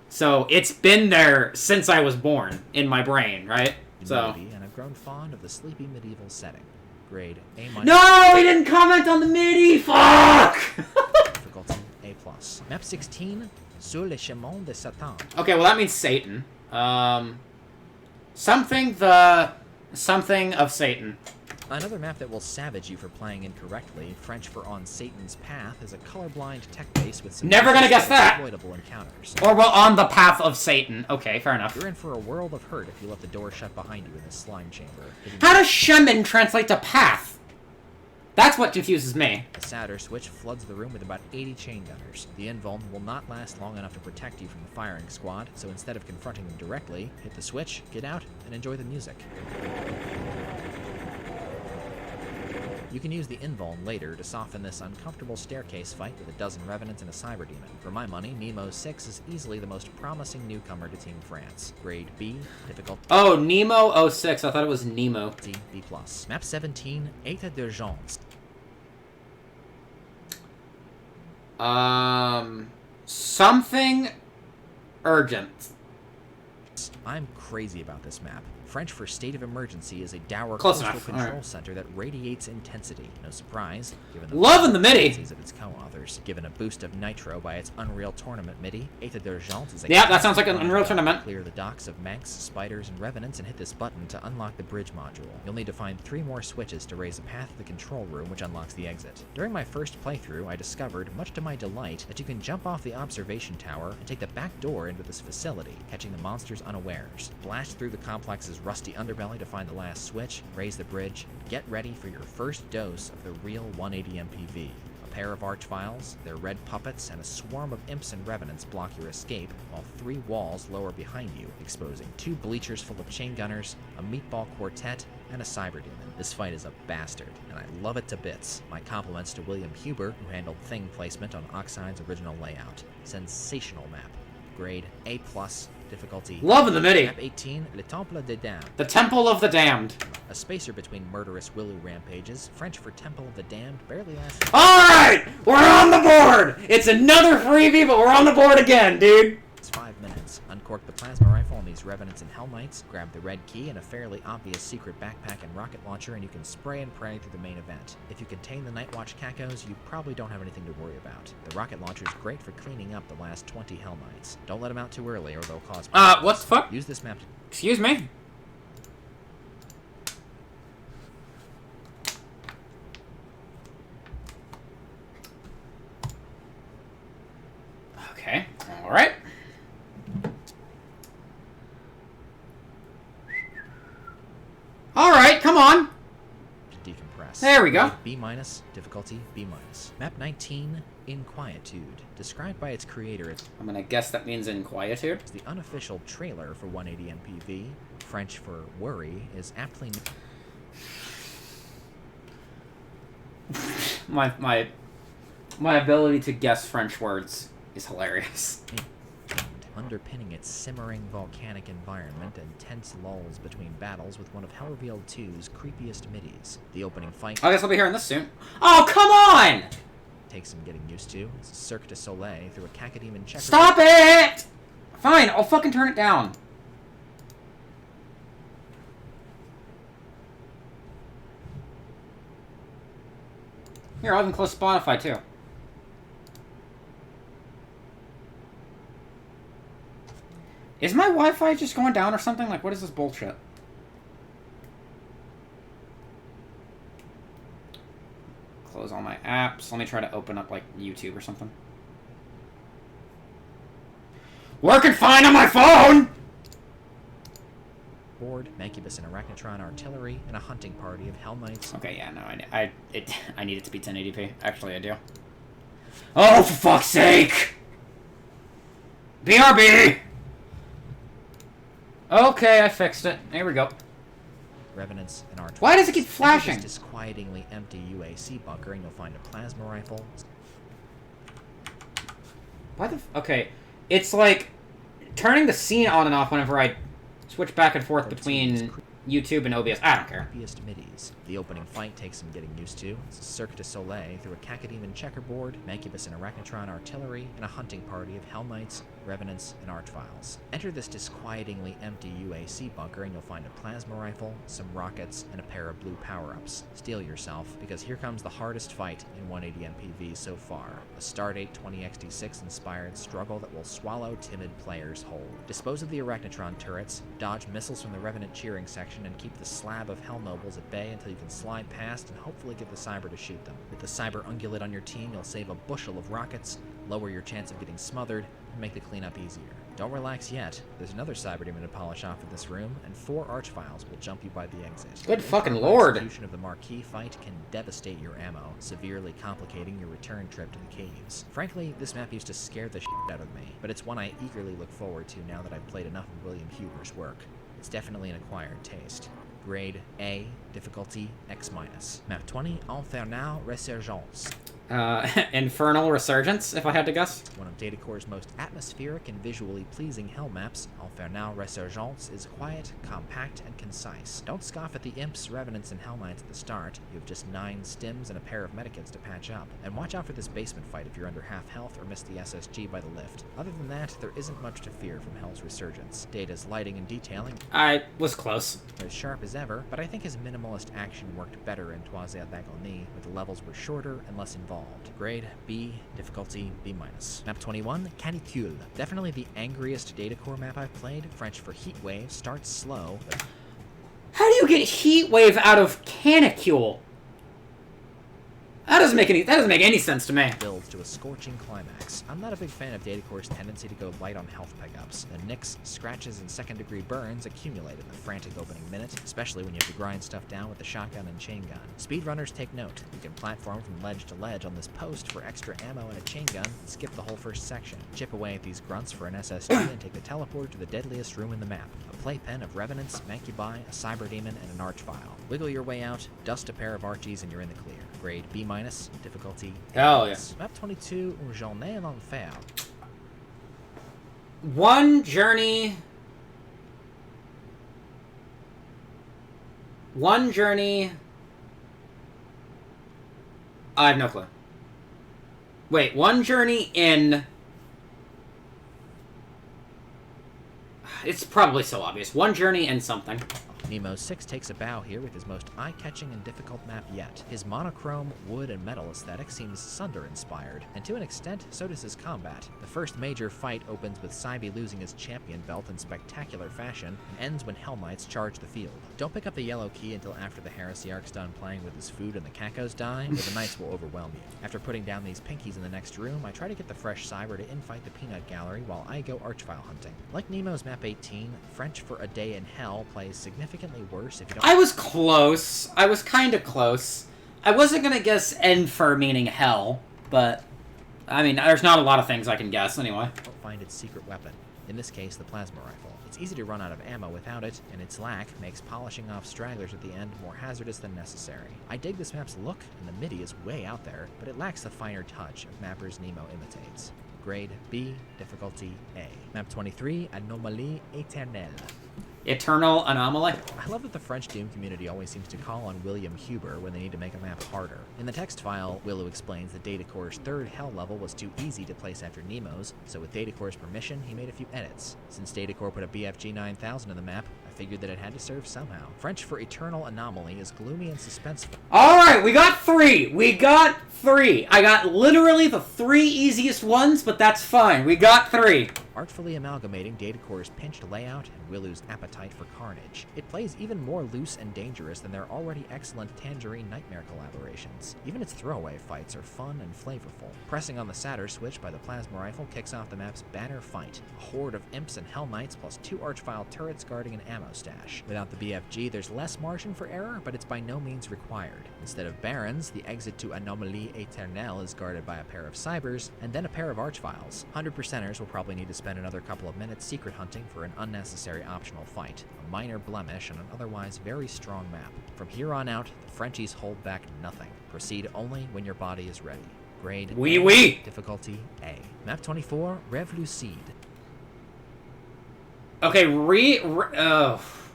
A: So it's been there since I was born in my brain, right? So.
B: And I've grown fond of the sleepy medieval setting. Grade A-.
A: No, he didn't comment on the MIDI. Fuck.
B: Difficulty A+. Map 16, Sur le chemin de Satan.
A: Okay, well that means Satan. Something of Satan.
B: Another map that will savage you for playing incorrectly, French for On Satan's Path, is a colorblind tech base with some
A: never gonna guess that!
B: exploitable encounters.
A: Or, well, On the Path of Satan. Okay, fair enough.
B: You're in for a world of hurt if you let the door shut behind you in this slime chamber.
A: How does shaman translate to path? That's what confuses me.
B: The Satyr switch floods the room with about 80 chain gunners. The invuln will not last long enough to protect you from the firing squad, so instead of confronting them directly, hit the switch, get out, and enjoy the music. You can use the invuln later to soften this uncomfortable staircase fight with a dozen revenants and a cyber demon. For my money, Nemo 6 is easily the most promising newcomer to Team France. Grade B, difficult.
A: Oh, Nemo 06. I thought it was Nemo.
B: B+. Map 17, État d'urgence.
A: Something urgent.
B: I'm crazy about this map. French for State of Emergency is a dour
A: Close
B: coastal
A: enough.
B: control center that radiates intensity. No surprise, given the
A: Loving the MIDI
B: of its co-authors. Given a boost of nitro by its Unreal Tournament MIDI, État d'urgence is a...
A: Yeah, that sounds like an Unreal Tournament.
B: Clear the docks of Manx, spiders, and revenants and hit this button to unlock the bridge module. You'll need to find 3 more switches to raise a path to the control room, which unlocks the exit. During my first playthrough, I discovered, much to my delight, that you can jump off the observation tower and take the back door into this facility, catching the monsters unawares. Blast through the complex's rusty underbelly to find the last switch, raise the bridge, get ready for your first dose of the real 180 MPV. A pair of archviles, their red puppets, and a swarm of imps and revenants block your escape, while 3 walls lower behind you, exposing 2 bleachers full of chain gunners, a meatball quartet, and a cyber demon. This fight is a bastard, and I love it to bits. My compliments to William Huber, who handled thing placement on Oxide's original layout. Sensational map. Grade A+, difficulty.
A: Loving the MIDI.
B: Map 18, Le Temple des Damned.
A: The Temple of the Damned.
B: A spacer between murderous Willy rampages. French for Temple of the Damned barely lasts.
A: Alright! We're on the board! It's another freebie, but we're on the board again, dude!
B: It's 5 minutes. Uncork the plasma rifle on these Revenants and Hell Knights, grab the red key and a fairly obvious secret backpack and rocket launcher, and you can spray and pray through the main event. If you contain the Night Watch cacos, you probably don't have anything to worry about. The rocket launcher is great for cleaning up the last 20 Hell Knights. Don't let them out too early or they'll cause problems.
A: What the fuck?
B: Use this map to...
A: Excuse me? Okay, alright. Alright, come on!
B: decompress.
A: There we go.
B: B-, difficulty B-. Map 19, Inquietude. Described by its creator as
A: I'm gonna guess that means inquietude.
B: the unofficial trailer for 180 MPV, French for worry, is aptly...
A: My ability to guess French words is hilarious.
B: underpinning its simmering volcanic environment and tense lulls between battles with one of Hell Revealed 2's creepiest middies. The opening fight...
A: I guess I'll be hearing this soon. Oh, come on!
B: Takes some getting used to. It's Cirque du Soleil through a cacodemon checker...
A: Stop it! Fine, I'll fucking turn it down. Here, I'll even close Spotify, too. Is my Wi-Fi just going down or something? Like, what is this bullshit? Close all my apps. Let me try to open up, like, YouTube or something. Working fine on my phone!
B: Board, Mancubus and Arachnotron artillery, and a hunting party of Hell Knights.
A: Okay, yeah, no, I need it to be 1080p. Actually, I do. Oh, for fuck's sake! BRB! Okay, I fixed it. There we go.
B: Revenants and Arch.
A: Why does it keep flashing?
B: Enter this disquietingly empty UAC bunker, and you'll find a plasma rifle.
A: Why the okay, it's like turning the scene on and off whenever I switch back and forth between YouTube and OBS. I don't care.
B: Middies. The opening fight takes some getting used to. It's a Cirque du Soleil through a cacodemon checkerboard, Mancubus and Arachnotron artillery, and a hunting party of Hell Knights, Revenants, and Archviles. Enter this disquietingly empty UAC bunker and you'll find a plasma rifle, some rockets, and a pair of blue power-ups. Steel yourself, because here comes the hardest fight in 180 MPV so far. A Stardate 20XD6 inspired struggle that will swallow timid players whole. Dispose of the Arachnotron turrets, dodge missiles from the Revenant cheering section, and keep the slab of Hell Nobles at bay until you can slide past and hopefully get the Cyber to shoot them. With the Cyber Ungulate on your team, you'll save a bushel of rockets, lower your chance of getting smothered, and make the cleanup easier. Don't relax yet. There's another Cyber Demon to polish off in this room, and 4 Archviles will jump you by the exit.
A: Good fucking lord!
B: The execution of the Marquis fight can devastate your ammo, severely complicating your return trip to the caves. Frankly, this map used to scare the shit out of me, but it's one I eagerly look forward to now that I've played enough of William Huber's work. It's definitely an acquired taste. Grade A, difficulty X-. Map 20, Infernal Resurgence.
A: Infernal Resurgence, if I had to guess.
B: One of Datacore's most atmospheric and visually pleasing hell maps, Infernal Resurgence is quiet, compact, and concise. Don't scoff at the imps, revenants, and hell knights at the start. You have just 9 stims and a pair of medikits to patch up. And watch out for this basement fight if you're under half health or miss the SSG by the lift. Other than that, there isn't much to fear from Hell's Resurgence. Data's lighting and detailing
A: I was close.
B: are as sharp as ever, but I think his minimalist action worked better in Troisième d'Agonie, where the levels were shorter and less involved. Grade B, difficulty B-. Map 21, Canicule. Definitely the angriest Datacore map I've played. French for heat wave, starts slow, but
A: How do you get heat wave out of canicule? That doesn't make any sense to me.
B: builds to a scorching climax. I'm not a big fan of Datacore's tendency to go light on health pickups. The nicks, scratches, and second-degree burns accumulate in the frantic opening minute, especially when you have to grind stuff down with the shotgun and chain gun. Speedrunners take note. You can platform from ledge to ledge on this post for extra ammo and a chain gun, and skip the whole first section. Chip away at these grunts for an SSG and take the teleport to the deadliest room in the map. A playpen of Revenants, Mancubi, a Cyber Demon, and an Archvile. Wiggle your way out, dust a pair of Archies, and you're in the clear. Grade B-, difficulty
A: Hell yeah.
B: Map 22, Une Journée en Enfer.
A: One journey... One journey... I have no clue. Wait, one journey in... It's probably so obvious. One journey in something.
B: Nemo 6 takes a bow here with his most eye-catching and difficult map yet. His monochrome, wood, and metal aesthetic seems Sunder-inspired, and to an extent, so does his combat. The first major fight opens with Cybe losing his champion belt in spectacular fashion, and ends when Hell Knights charge the field. Don't pick up the yellow key until after the Heresiarch's done playing with his food and the Kakos die, or the Knights will overwhelm you. After putting down these pinkies in the next room, I try to get the fresh Cyber to infight the Peanut Gallery while I go Archvile hunting. Like Nemo's map 18, French for a Day in Hell plays significantly worse if you don't...
A: I was close. I was kind of close. I wasn't going to guess Enfer meaning hell, but... I mean, there's not a lot of things I can guess, anyway.
B: Don't find its secret weapon. In this case, the plasma rifle. It's easy to run out of ammo without it, and its lack makes polishing off stragglers at the end more hazardous than necessary. I dig this map's look, and the MIDI is way out there, but it lacks the finer touch of mappers Nemo imitates. Grade B, difficulty A. Map 23, Anomalie Éternelle.
A: Eternal Anomaly?
B: I love that the French Doom community always seems to call on William Huber when they need to make a map harder. In the text file, Willow explains that Datacore's third hell level was too easy to place after Nemo's, so with Datacore's permission, he made a few edits. Since Datacore put a BFG 9000 in the map, I figured that it had to serve somehow. French for Eternal Anomaly is gloomy and suspenseful.
A: Alright, we got three! We got three! I got literally the three easiest ones, but that's fine. We got three.
B: Artfully amalgamating Datacore's pinched layout and Willow's appetite for carnage. It plays even more loose and dangerous than their already excellent Tangerine Nightmare collaborations. Even its throwaway fights are fun and flavorful. Pressing on the Satyr switch by the plasma rifle kicks off the map's banner fight. A horde of imps and Hell Knights plus 2 Archvile turrets guarding an ammo stash. Without the BFG, there's less margin for error, but it's by no means required. Instead of Barons, the exit to Anomalie Éternelle is guarded by a pair of Cybers, and then a pair of Archviles. 100%ers will probably need to spend another couple of minutes secret hunting for an unnecessary optional fight, a minor blemish on an otherwise very strong map. From here on out, the Frenchies hold back nothing. Proceed only when your body is ready. Grade A, difficulty A. Map 24, Rêve Lucide.
A: Okay, Rev...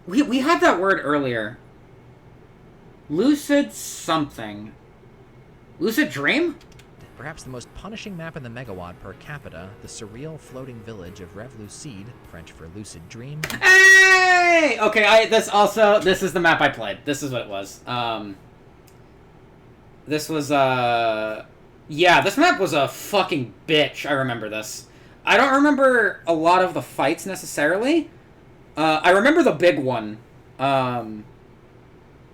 A: We had that word earlier. Lucid something. Lucid Dream?
B: Perhaps the most punishing map in the megawatt per capita, the surreal floating village of Rêve Lucide, French for Lucid Dream.
A: Hey! Okay, this is the map I played. This is what it was. This was, yeah, this map was a fucking bitch. I remember this. I don't remember a lot of the fights necessarily. I remember the big one. I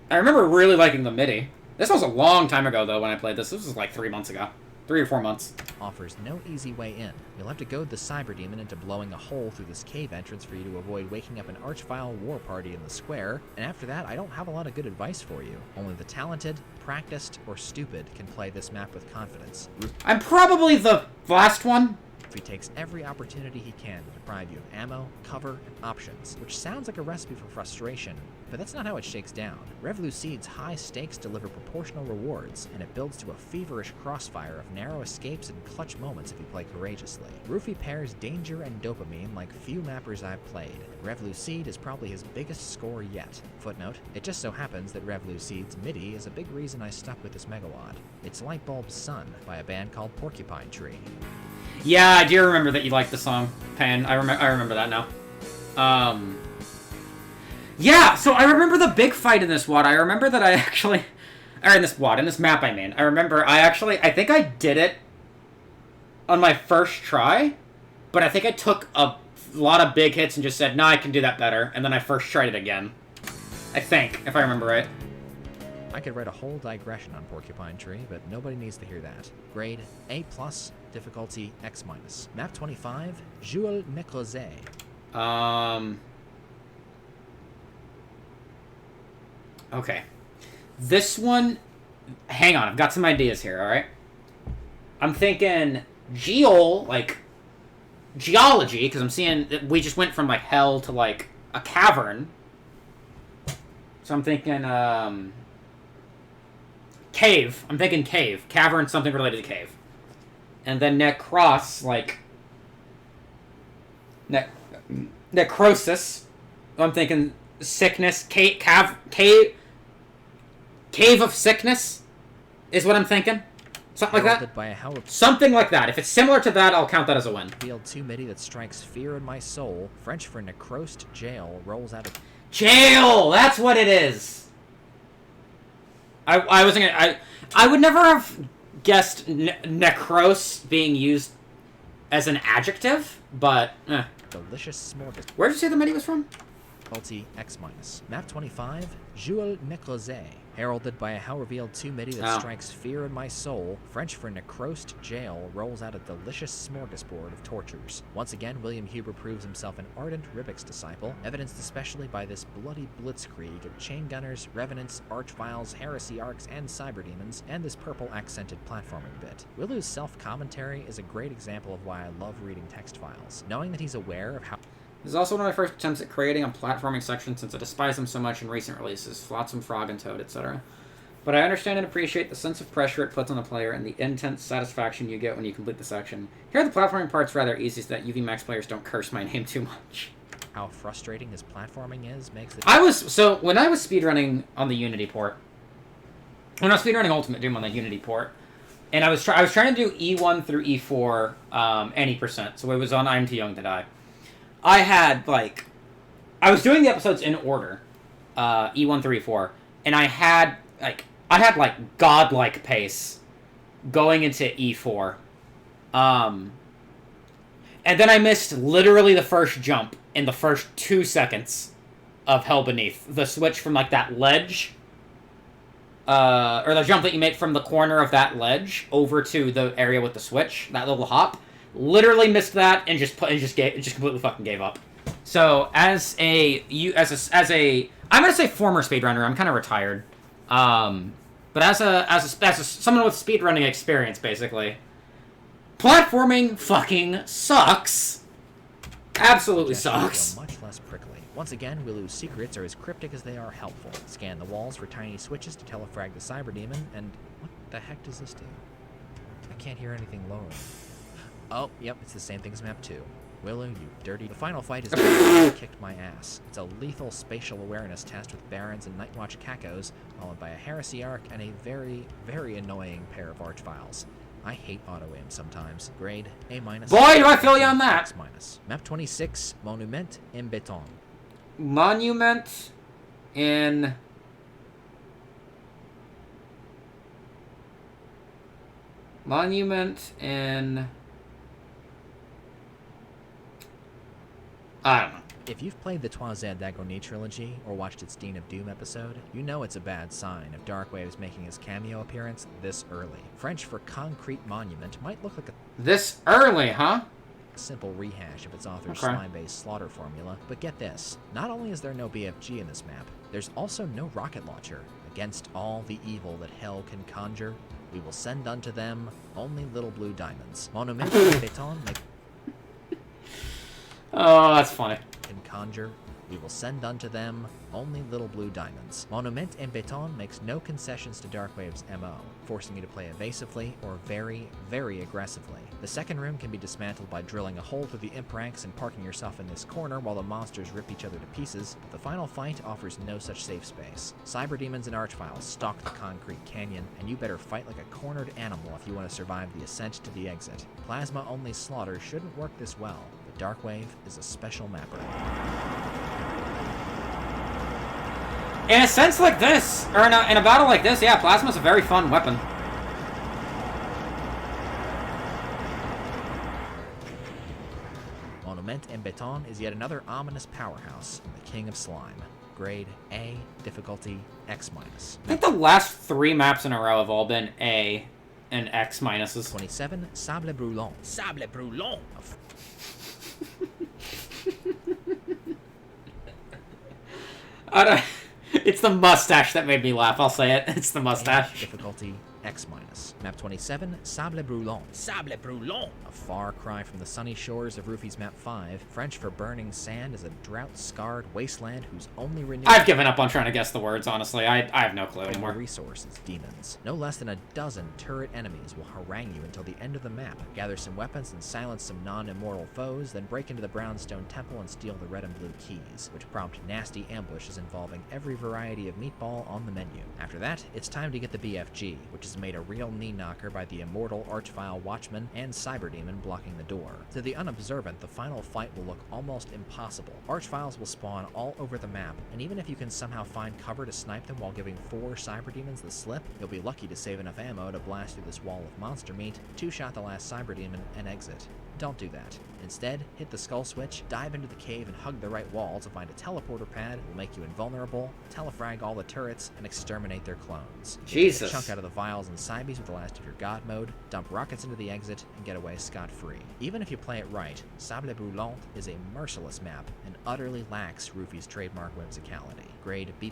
A: remember really liking the MIDI. This was a long time ago, though, when I played this. This was like 3 months ago. 3 or 4 months.
B: Offers no easy way in. You'll have to goad the Cyber Demon into blowing a hole through this cave entrance for you to avoid waking up an Archvile war party in the square, and after that, I don't have a lot of good advice for you. Only the talented, practiced, or stupid can play this map with confidence.
A: I'm probably the last one.
B: He takes every opportunity he can to deprive you of ammo, cover, and options, which sounds like a recipe for frustration, but that's not how it shakes down. Rêve Lucide's high stakes deliver proportional rewards, and it builds to a feverish crossfire of narrow escapes and clutch moments if you play courageously. Roofy pairs danger and dopamine like few mappers I've played, and Rêve Lucide is probably his biggest score yet. Footnote, it just so happens that Rêve Lucide's MIDI is a big reason I stuck with this megawad. It's Lightbulb Sun by a band called Porcupine Tree.
A: Yeah, I do remember that you liked the song, Pan. I remember that now. Yeah, so I remember the big fight in this WAD. I remember that I actually... Or in this WAD, in this map I mean. I remember I think I did it on my first try, but I think I took a lot of big hits and just said, nah, I can do that better, and then I first tried it again. I think, if I remember right.
B: I could write a whole digression on Porcupine Tree, but nobody needs to hear that. Grade A+, difficulty X-. Map 25, Jules Necrozet.
A: Okay. This one... Hang on, I've got some ideas here, alright? I'm thinking like, geology, because I'm seeing... We just went from, like, hell to, like, a cavern. So I'm thinking, cave. I'm thinking cave. Cavern, something related to cave. and then necros, like necrosis. I'm thinking sickness, cave of sickness is what I'm thinking. Something like that.
B: By a hell of
A: Something like that. If it's similar to that, I'll count that as a win.
B: Field 2 MIDI that strikes fear in my soul. French for necrosed jail rolls out of
A: Jail. That's what it is. I wasn't gonna. I would never have guessed necros being used as an adjective, but
B: delicious smorgasbord.
A: Where did you say the MIDI was from?
B: Multi X-. Map 25, Jules Necrosé. Heralded by a hell revealed 2 MIDI that strikes fear in my soul. French for necrosed jail rolls out a delicious smorgasbord of tortures. Once again, William Huber proves himself an ardent Ribik's disciple, evidenced especially by this bloody blitzkrieg of chain gunners, revenants, archviles, heresy arcs, and cyberdemons, and this purple accented platforming bit. Willu's self-commentary is a great example of why I love reading text files, knowing that he's aware of how
A: This is also one of my first attempts at creating a platforming section since I despise them so much in recent releases, Flotsam, Frog, and Toad, etc. But I understand and appreciate the sense of pressure it puts on the player and the intense satisfaction you get when you complete the section. Here the platforming part's rather easy so that UV Max players don't curse my name too much.
B: how frustrating this platforming is makes it...
A: When I was speedrunning on the Unity port, when I was speedrunning Ultimate Doom on the Unity port, and I was trying to do E1 through E4 any percent, so it was on I'm Too Young to Die. I had, like... I was doing the episodes in order, E1 through E4, and I had godlike pace going into E4. And then I missed literally the first jump in the first 2 seconds of Hell Beneath. The switch from, like, that ledge, or the jump that you make from the corner of that ledge over to the area with the switch, that little hop. Literally missed that and just completely fucking gave up. So as a I'm gonna say former speedrunner, I'm kind of retired, but as someone with speedrunning experience, basically, platforming fucking sucks. Absolutely sucks.
B: Much less prickly. Once again, Willu's secrets are as cryptic as they are helpful. Scan the walls for tiny switches to telefrag the cyberdemon, and what the heck does this do? I can't hear anything lower. Oh, yep, it's the same thing as map 2. Willu, you dirty... The final fight is kicked my ass. It's a lethal spatial awareness test with Barons and Nightwatch Cacos, followed by a Heresy Arc and a very, very annoying pair of Archviles. I hate auto-aim sometimes. Grade A-.
A: Boy, do I feel you on that!
B: X-. Map 26, Monument en Béton.
A: Monument in... Monument in... I don't know.
B: If you've played the Toisette d'Agonie trilogy or watched its Dean of Doom episode, you know it's a bad sign if Darkwave's making his cameo appearance this early. French for concrete monument might look like a...
A: This early, huh?
B: Simple rehash of its author's slime-based slaughter formula, but get this. Not only is there no BFG in this map, there's also no rocket launcher. Against all the evil that hell can conjure, we will send unto them only little blue diamonds. Monument en Béton
A: Oh, that's funny.
B: Can conjure, we will send unto them only little blue diamonds. Monument en Béton makes no concessions to Darkwave's MO, forcing you to play evasively or very, very aggressively. The second room can be dismantled by drilling a hole through the imp ranks and parking yourself in this corner while the monsters rip each other to pieces, but the final fight offers no such safe space. Cyberdemons and Archviles stalk the concrete canyon, and you better fight like a cornered animal if you want to survive the ascent to the exit. Plasma-only slaughter shouldn't work this well, but Darkwave is a special mapper.
A: In a sense like this, or in a battle like this, yeah, Plasma's a very fun weapon.
B: Monument en Béton is yet another ominous powerhouse, the King of Slime. Grade A, difficulty X-.
A: I think the last 3 maps in a row have all been A and X minuses.
B: 27, Sable Brûlant. Sable Brûlant!
A: It's the mustache that made me laugh, I'll say it. It's the mustache.
B: Difficulty X-. Map 27, Sable Brûlant. Sable Brûlant! A far cry from the sunny shores of Roofy's Map 5, French for burning sand is a drought-scarred wasteland whose only renewal...
A: I've given up on trying to guess the words, honestly. I have no clue anymore.
B: Resources, demons. No less than a dozen turret enemies will harangue you until the end of the map. Gather some weapons and silence some non-immortal foes, then break into the Brownstone Temple and steal the red and blue keys, which prompt nasty ambushes involving every variety of meatball on the menu. After that, it's time to get the BFG, which is made a real knee-knocker by the immortal Archvile Watchman and Cyberdemon blocking the door. To the unobservant, the final fight will look almost impossible. Archviles will spawn all over the map, and even if you can somehow find cover to snipe them while giving 4 Cyberdemons the slip, you'll be lucky to save enough ammo to blast through this wall of monster meat, 2-shot the last Cyberdemon, and exit. Don't do that. Instead, hit the skull switch, dive into the cave and hug the right wall to find a teleporter pad that will make you invulnerable, telefrag all the turrets, and exterminate their clones.
A: Jesus.
B: Chunk out of the vials and Cybes with the last of your god mode, dump rockets into the exit, and get away scot-free. Even if you play it right, Sable Brûlant is a merciless map and utterly lacks Roofy's trademark whimsicality. Grade B+,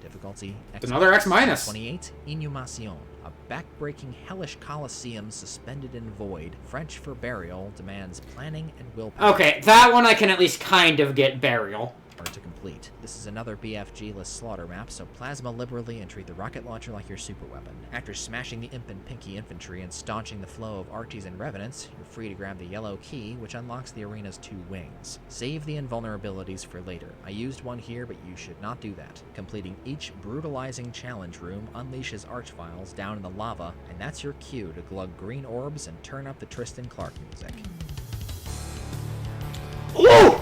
B: difficulty X-.
A: Another X-.
B: 28, Inhumation. A backbreaking hellish coliseum suspended in void, French for burial, demands planning and willpower.
A: Okay, that one I can at least kind of get burial.
B: To complete. This is another BFG-less slaughter map, so plasma liberally and treat the rocket launcher like your super weapon. After smashing the Imp and Pinky infantry and staunching the flow of Archies and Revenants, you're free to grab the yellow key, which unlocks the arena's 2 wings. Save the invulnerabilities for later. I used one here, but you should not do that. Completing each brutalizing challenge room unleashes Archviles down in the lava, and that's your cue to glug green orbs and turn up the Tristan Clark music.
A: Ooh!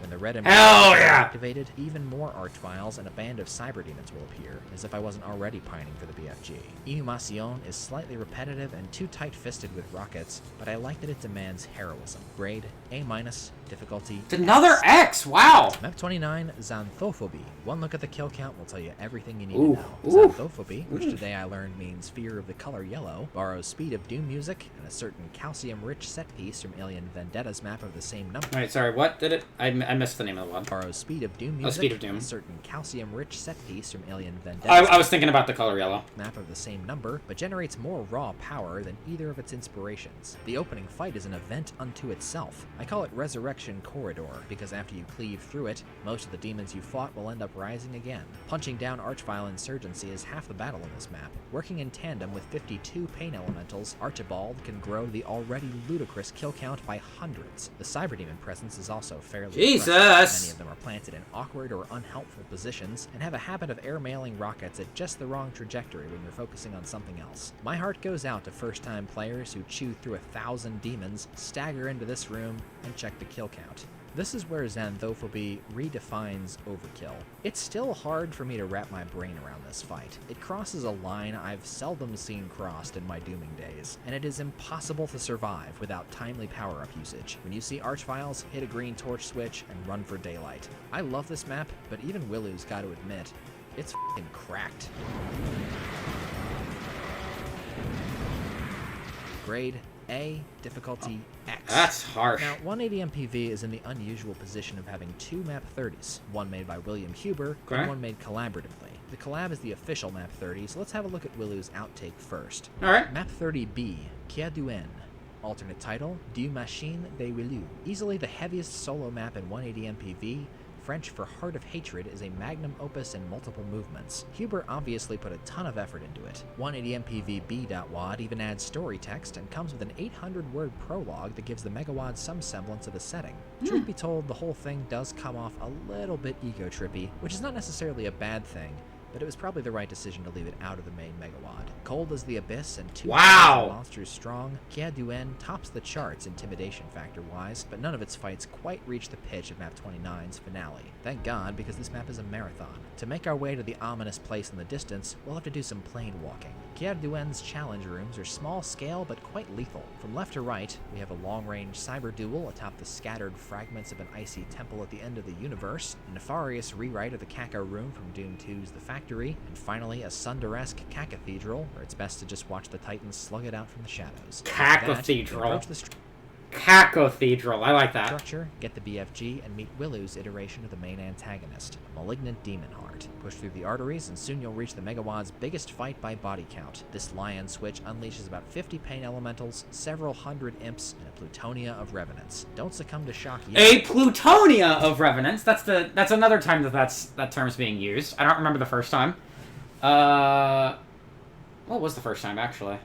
B: The red and
A: Hell
B: blue
A: yeah!
B: activated, even more Archviles and a band of Cyberdemons will appear, as if I wasn't already pining for the BFG. Inhumation is slightly repetitive and too tight-fisted with rockets, but I like that it demands heroism. Grade A-, difficulty
A: It's another X! Wow!
B: Map 29, Xanthophobie. One look at the kill count will tell you everything you need
A: Ooh.
B: to know.
A: Ooh.
B: Xanthophobie, which today I learned means fear of the color yellow, borrows Speed of Doom music and a certain calcium-rich set-piece from Alien Vendetta's map of the same number.
A: Alright, sorry, what did it? I missed the name of the one.
B: Borrows Speed of Doom music,
A: Speed of Doom.
B: a certain calcium-rich set-piece from Alien Vendetta's
A: I was thinking about the color yellow.
B: map of the same number, but generates more raw power than either of its inspirations. The opening fight is an event unto itself. I call it Resurrection Corridor, because after you cleave through it, most of the demons you fought will end up rising again. Punching down Archvile Insurgency is half the battle in this map. Working in tandem with 52 Pain Elementals, Archibald can grow the already ludicrous kill count by hundreds. The Cyberdemon presence is also fairly
A: Jesus!
B: impressive. Many of them are planted in awkward or unhelpful positions, and have a habit of airmailing rockets at just the wrong trajectory when you're focusing on something else. My heart goes out to first-time players who chew through 1,000 demons, stagger into this room, and check the kill count. This is where Xanthophobie redefines overkill. It's still hard for me to wrap my brain around this fight. It crosses a line I've seldom seen crossed in my dooming days, and it is impossible to survive without timely power-up usage. When you see Archviles, hit a green torch switch and run for daylight. I love this map, but even Willou's got to admit, it's f***ing cracked. Grade A, difficulty X.
A: That's harsh.
B: Now, 180 MPV is in the unusual position of having 2 map 30s, one made by William Huber
A: Okay.
B: and one made collaboratively. The collab is the official map 30, so let's have a look at Willou's outtake first.
A: Alright.
B: Map 30B, Kia du N. Alternate title, Du Machine de Willou. Easily the heaviest solo map in 180 MPV, French for Heart of Hatred is a magnum opus in multiple movements. Huber obviously put a ton of effort into it. 180 MPV B.WAD even adds story text and comes with an 800-word prologue that gives the Megawad some semblance of a setting. Truth be told, the whole thing does come off a little bit ego-trippy, which is not necessarily a bad thing, but it was probably the right decision to leave it out of the main Megawad. Cold as the Abyss and 2
A: Wow!
B: monsters strong, Kia du N tops the charts intimidation factor-wise, but none of its fights quite reach the pitch of Map 29's finale. Thank God, because this map is a marathon. To make our way to the ominous place in the distance, we'll have to do some plane walking. Pierre Duen's challenge rooms are small-scale but quite lethal. From left to right, we have a long-range cyber duel atop the scattered fragments of an icy temple at the end of the universe, a nefarious rewrite of the Caco room from Doom 2's The Factory, and finally a Sunderesque Cacathedral, where it's best to just watch the Titans slug it out from the shadows.
A: Cacathedral. Cacathedral. I like that.
B: Structure, get the BFG, and meet Willow's iteration of the main antagonist, a malignant demon heart. Push through the arteries, and soon you'll reach the Megawad's biggest fight by body count. This lion switch unleashes about 50 pain elementals, several hundred imps, and a plutonia of revenants. Don't succumb to shock yet.
A: A plutonia of revenants. That's another time that term's being used. I don't remember the first time. What was the first time, actually?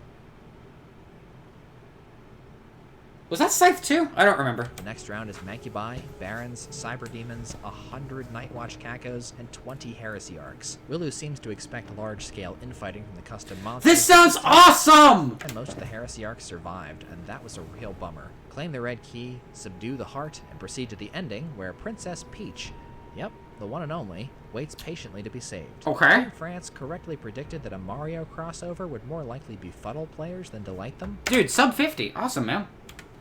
A: Was that Scythe 2? I don't remember.
B: The next round is Mancubi, Barons, Cyber Demons, 100 Nightwatch Cacos, and 20 Heresy Arcs. Willu seems to expect large-scale infighting from the custom monsters.
A: This sounds awesome!
B: And most of the Heresy Arcs survived, and that was a real bummer. Claim the red key, subdue the heart, and proceed to the ending, where Princess Peach, yep, the one and only, waits patiently to be saved.
A: Okay.
B: France correctly predicted that a Mario crossover would more likely befuddle players than delight them.
A: Dude, sub 50. Awesome, man.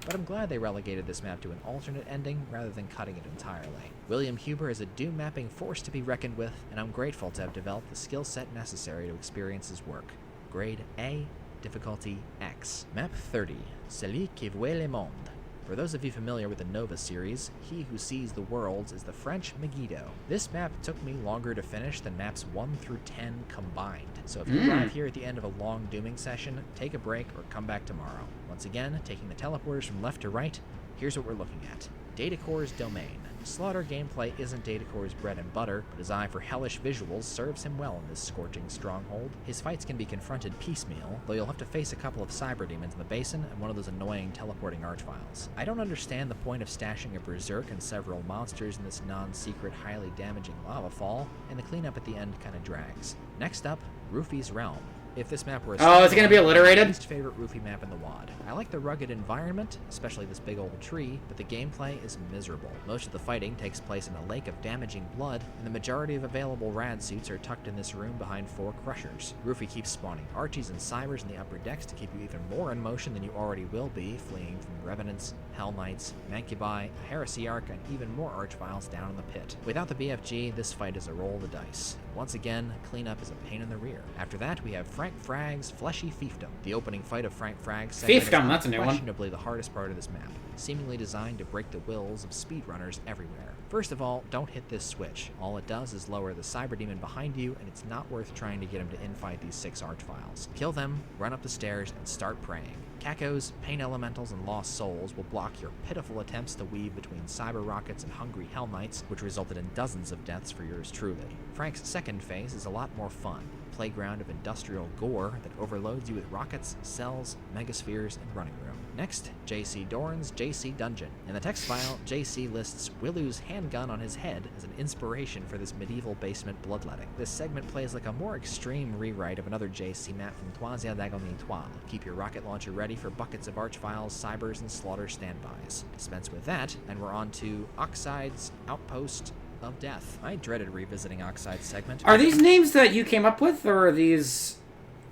B: But I'm glad they relegated this map to an alternate ending rather than cutting it entirely. William Huber is a Doom mapping force to be reckoned with, and I'm grateful to have developed the skill set necessary to experience his work. Grade A, difficulty X. Map 30, Celui qui voit le monde. For those of you familiar with the Nova series, He Who Sees the Worlds is the French Megiddo. This map took me longer to finish than maps 1 through 10 combined, so if you arrive here at the end of a long dooming session, take a break or come back tomorrow. Once again, taking the teleporters from left to right, here's what we're looking at. Datacore's Domain. Slaughter gameplay isn't Datacore's bread and butter, but his eye for hellish visuals serves him well in this scorching stronghold. His fights can be confronted piecemeal, though you'll have to face a couple of cyber demons in the basin and one of those annoying teleporting archviles. I don't understand the point of stashing a berserk and several monsters in this non-secret, highly damaging lava fall, and the cleanup at the end kinda drags. Next up, Rufy's Realm. If this map were
A: oh, is it gonna be alliterated?
B: Least favorite Rufy map in the WAD. I like the rugged environment, especially this big old tree, but the gameplay is miserable. Most of the fighting takes place in a lake of damaging blood, and the majority of available rad suits are tucked in this room behind 4 crushers. Rufy keeps spawning Archies and Cybers in the upper decks to keep you even more in motion than you already will be, fleeing from Revenants, Hell Knights, Mancubi, a Heresy Arc, and even more Archviles down in the pit. Without the BFG, this fight is a roll of the dice. Once again, cleanup is a pain in the rear. After that, we have Frank Fragg's Fleshy Fiefdom. The opening fight of Frank Fragg's segment
A: Fiefdom, that's a new one.
B: Unquestionably the hardest part of this map, seemingly designed to break the wills of speedrunners everywhere. First of all, don't hit this switch. All it does is lower the Cyber Demon behind you, and it's not worth trying to get him to infight these 6 Archviles. Kill them, run up the stairs, and start praying. Cacos, Pain Elementals, and Lost Souls will block your pitiful attempts to weave between Cyber Rockets and Hungry Hell Knights, which resulted in dozens of deaths for yours truly. Frank's second phase is a lot more fun. Playground of industrial gore that overloads you with rockets, cells, megaspheres, and running room. Next, JC Doran's JC Dungeon. In the text file, JC lists Willu's handgun on his head as an inspiration for this medieval basement bloodletting. This segment plays like a more extreme rewrite of another JC map from Troisième d'Agonie Étoile. Keep your rocket launcher ready for buckets of Archviles, Cybers, and Slaughter standbys. Dispense with that, and we're on to Oxide's Outpost of Death. I dreaded revisiting Oxide's segment.
A: Are these names that you came up with, or are these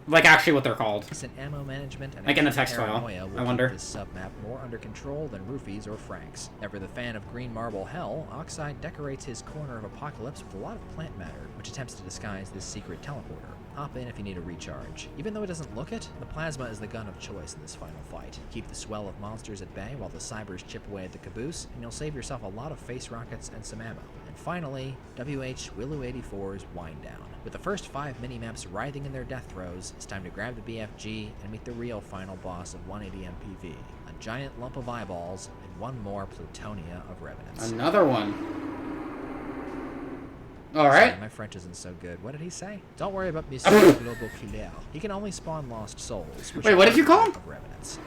A: like actually what they're called?
B: Ammo management and
A: like in the text file. I wonder.
B: This submap more under control than Rufy's or Frank's. Ever the fan of Green Marble Hell, Oxide decorates his corner of Apocalypse with a lot of plant matter, which attempts to disguise this secret teleporter. Hop in if you need a recharge. Even though it doesn't look it, the plasma is the gun of choice in this final fight. Keep the swell of monsters at bay while the Cybers chip away at the caboose, and you'll save yourself a lot of face rockets and some ammo. And finally, WH Willu 84's Wind Down. With the first 5 mini-maps writhing in their death throes, it's time to grab the BFG and meet the real final boss of 180 MPV. A giant lump of eyeballs and one more plutonia of revenants.
A: Another one. Alright.
B: Sorry, my French isn't so good. What did he say? Don't worry about Monsieur Globoculaire. He can only spawn lost souls.
A: Wait, what did you call him?
B: Of revenants.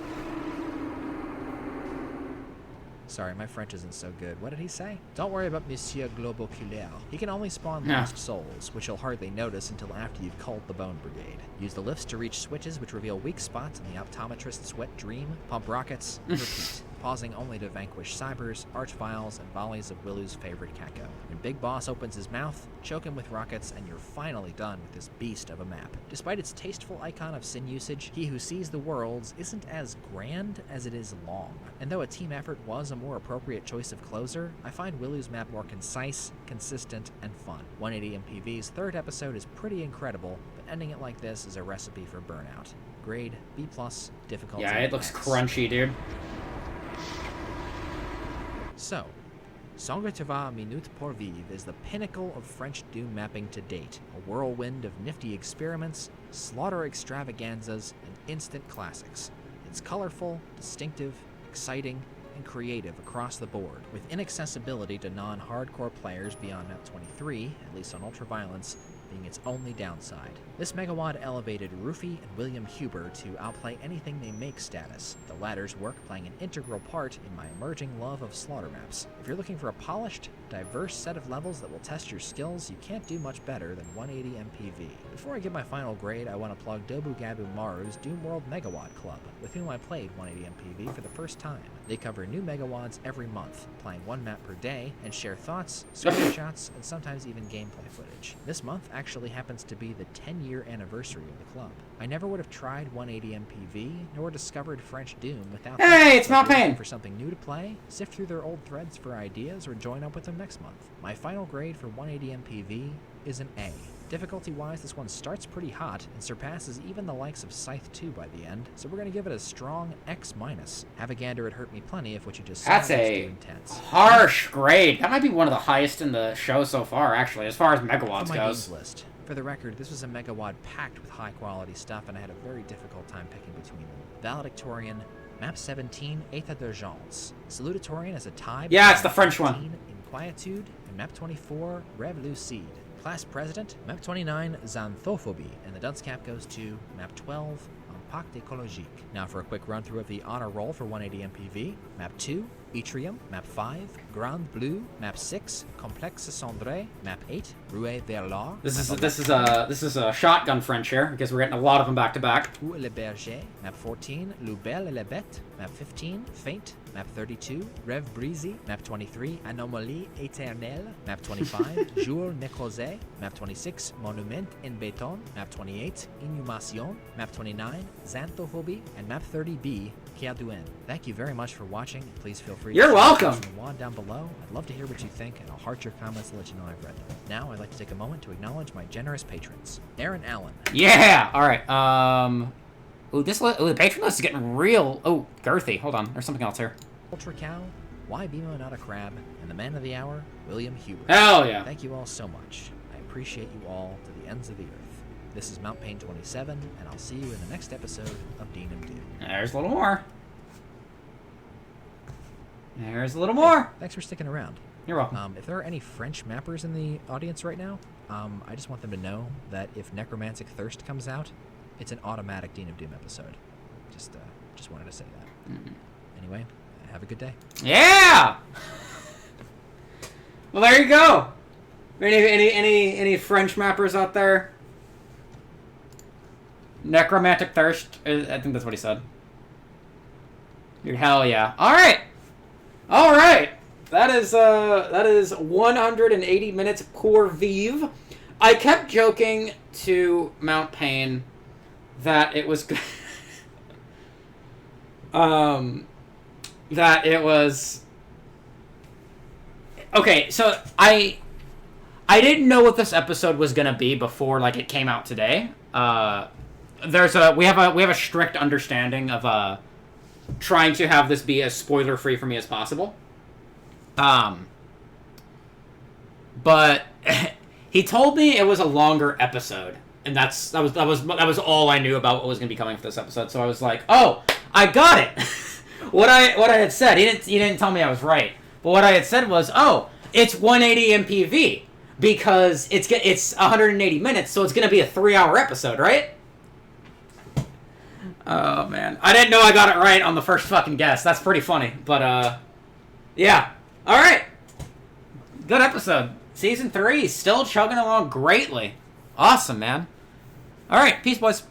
B: Sorry, my French isn't so good. What did he say? Don't worry about Monsieur Globoculaire. He can only spawn lost souls, which you'll hardly notice until after you've culled the Bone Brigade. Use the lifts to reach switches which reveal weak spots in the optometrist's wet dream, pump rockets, and repeat. pausing only to vanquish cybers, archviles, and volleys of Willu's favorite Kako. When Big Boss opens his mouth, choke him with rockets, and you're finally done with this beast of a map. Despite its tasteful icon of sin usage, He Who Sees the Worlds isn't as grand as it is long. And though a team effort was a more appropriate choice of closer, I find Willu's map more concise, consistent, and fun. 180 MPV's third episode is pretty incredible, but ending it like this is a recipe for burnout. Grade B+, difficulty.
A: Yeah, it looks
B: X.
A: crunchy, dude.
B: So, Sangre Minute pour Vivre is the pinnacle of French Doom mapping to date, a whirlwind of nifty experiments, slaughter extravaganzas, and instant classics. It's colorful, distinctive, exciting, and creative across the board, with inaccessibility to non-hardcore players beyond Map 23, at least on Ultraviolence, being its only downside. This Megawad elevated Rufy and William Huber to outplay anything they make status, the latter's work playing an integral part in my emerging love of slaughter maps. If you're looking for a polished, diverse set of levels that will test your skills, you can't do much better than 180 MPV. Before I give my final grade, I want to plug Dobu Gabu Maru's Doom World Megawad Club, with whom I played 180 MPV for the first time. They cover new Megawads every month, playing one map per day, and share thoughts, screenshots, and sometimes even gameplay footage. This month actually happens to be the 10-year anniversary of the club. I never would have tried 180 MPV, nor discovered French Doom without
A: Hey, it's Mount Payne!
B: For something new to play, sift through their old threads for ideas, or join up with them next month. My final grade for 180 MPV is an A. Difficulty-wise, this one starts pretty hot and surpasses even the likes of Scythe 2 by the end, so we're going to give it a strong X-. Have a gander at Hurt Me Plenty if what you just said
A: That's
B: is too
A: a
B: intense.
A: harsh grade. That might be one of the highest in the show so far, actually, as far as
B: For
A: Megawads
B: my
A: goes.
B: games list. For the record, this was a Megawad packed with high-quality stuff, and I had a very difficult time picking between them. Valedictorian, Map 17, État d'Urgence. Salutatorian as a tie.
A: Yeah, it's the French one.
B: Inquietude, and Map 24, Rêve Lucide. Class President, Map 29, Xanthophobie, and the dunce cap goes to Map 12, Impact Écologique. Now for a quick run-through of the honor roll for 180 MPV. Map 2, Yttrium. Map 5, Grand Bleu. Map 6, Complexe Cendré. Map 8, Rouet vers l'Or.
A: This is a shotgun French here, because we're getting a lot of them back to back.
B: Où le berger. Map 14, Loubelle et la Bête. Map 15, Feint. Map 32, Rêve Brisé. Map 23, Anomalie Éternelle. Map 25, Jour Nécrosé. Map 26, Monument in Béton. Map 28, Inhumation. Map 29, Xanthophobie. And Map 30B, Kiaduen. Thank you very much for watching. Please feel free to
A: You're welcome.
B: from the wad down below. I'd love to hear what you think, and I'll heart your comments to let you know I've read them. Now, I'd like to take a moment to acknowledge my generous patrons. Aaron Allen.
A: Yeah! Alright, ooh, the patron list is getting real... Oh, girthy. Hold on, there's something else here.
B: Ultra Cow, Why Bimo Not a Crab, and the man of the hour, William Huber.
A: Hell yeah.
B: Thank you all so much. I appreciate you all to the ends of the earth. This is Mount Payne 27, and I'll see you in the next episode of Dean and Doom.
A: There's a little more. There's a little more.
B: Thanks for sticking around.
A: You're welcome.
B: If there are any French mappers in the audience right now, I just want them to know that if Necromantic Thirst comes out, it's an automatic Dean of Doom episode. Just wanted to say that. Anyway, have a good day.
A: Yeah! Well, there you go. Any French mappers out there? Necromantic Thirst. I think that's what he said. Dude, hell yeah. Alright! Alright! That is 180 minutes pour vivre. I kept joking to Mount Payne that it was that it was okay, so I didn't know what this episode was gonna be before it came out today. We have a strict understanding of trying to have this be as spoiler free for me as possible. But he told me it was a longer episode, and that was all I knew about what was going to be coming for this episode. So I was like, "Oh, I got it." what I had said, he didn't tell me I was right, but what I had said was, "Oh, it's 180 MPV because it's 180 minutes, so it's going to be a 3-hour episode, right?" Oh man, I didn't know I got it right on the first fucking guess. That's pretty funny, but yeah. All right, good episode. Season 3 still chugging along greatly. Awesome, man. All right, peace, boys.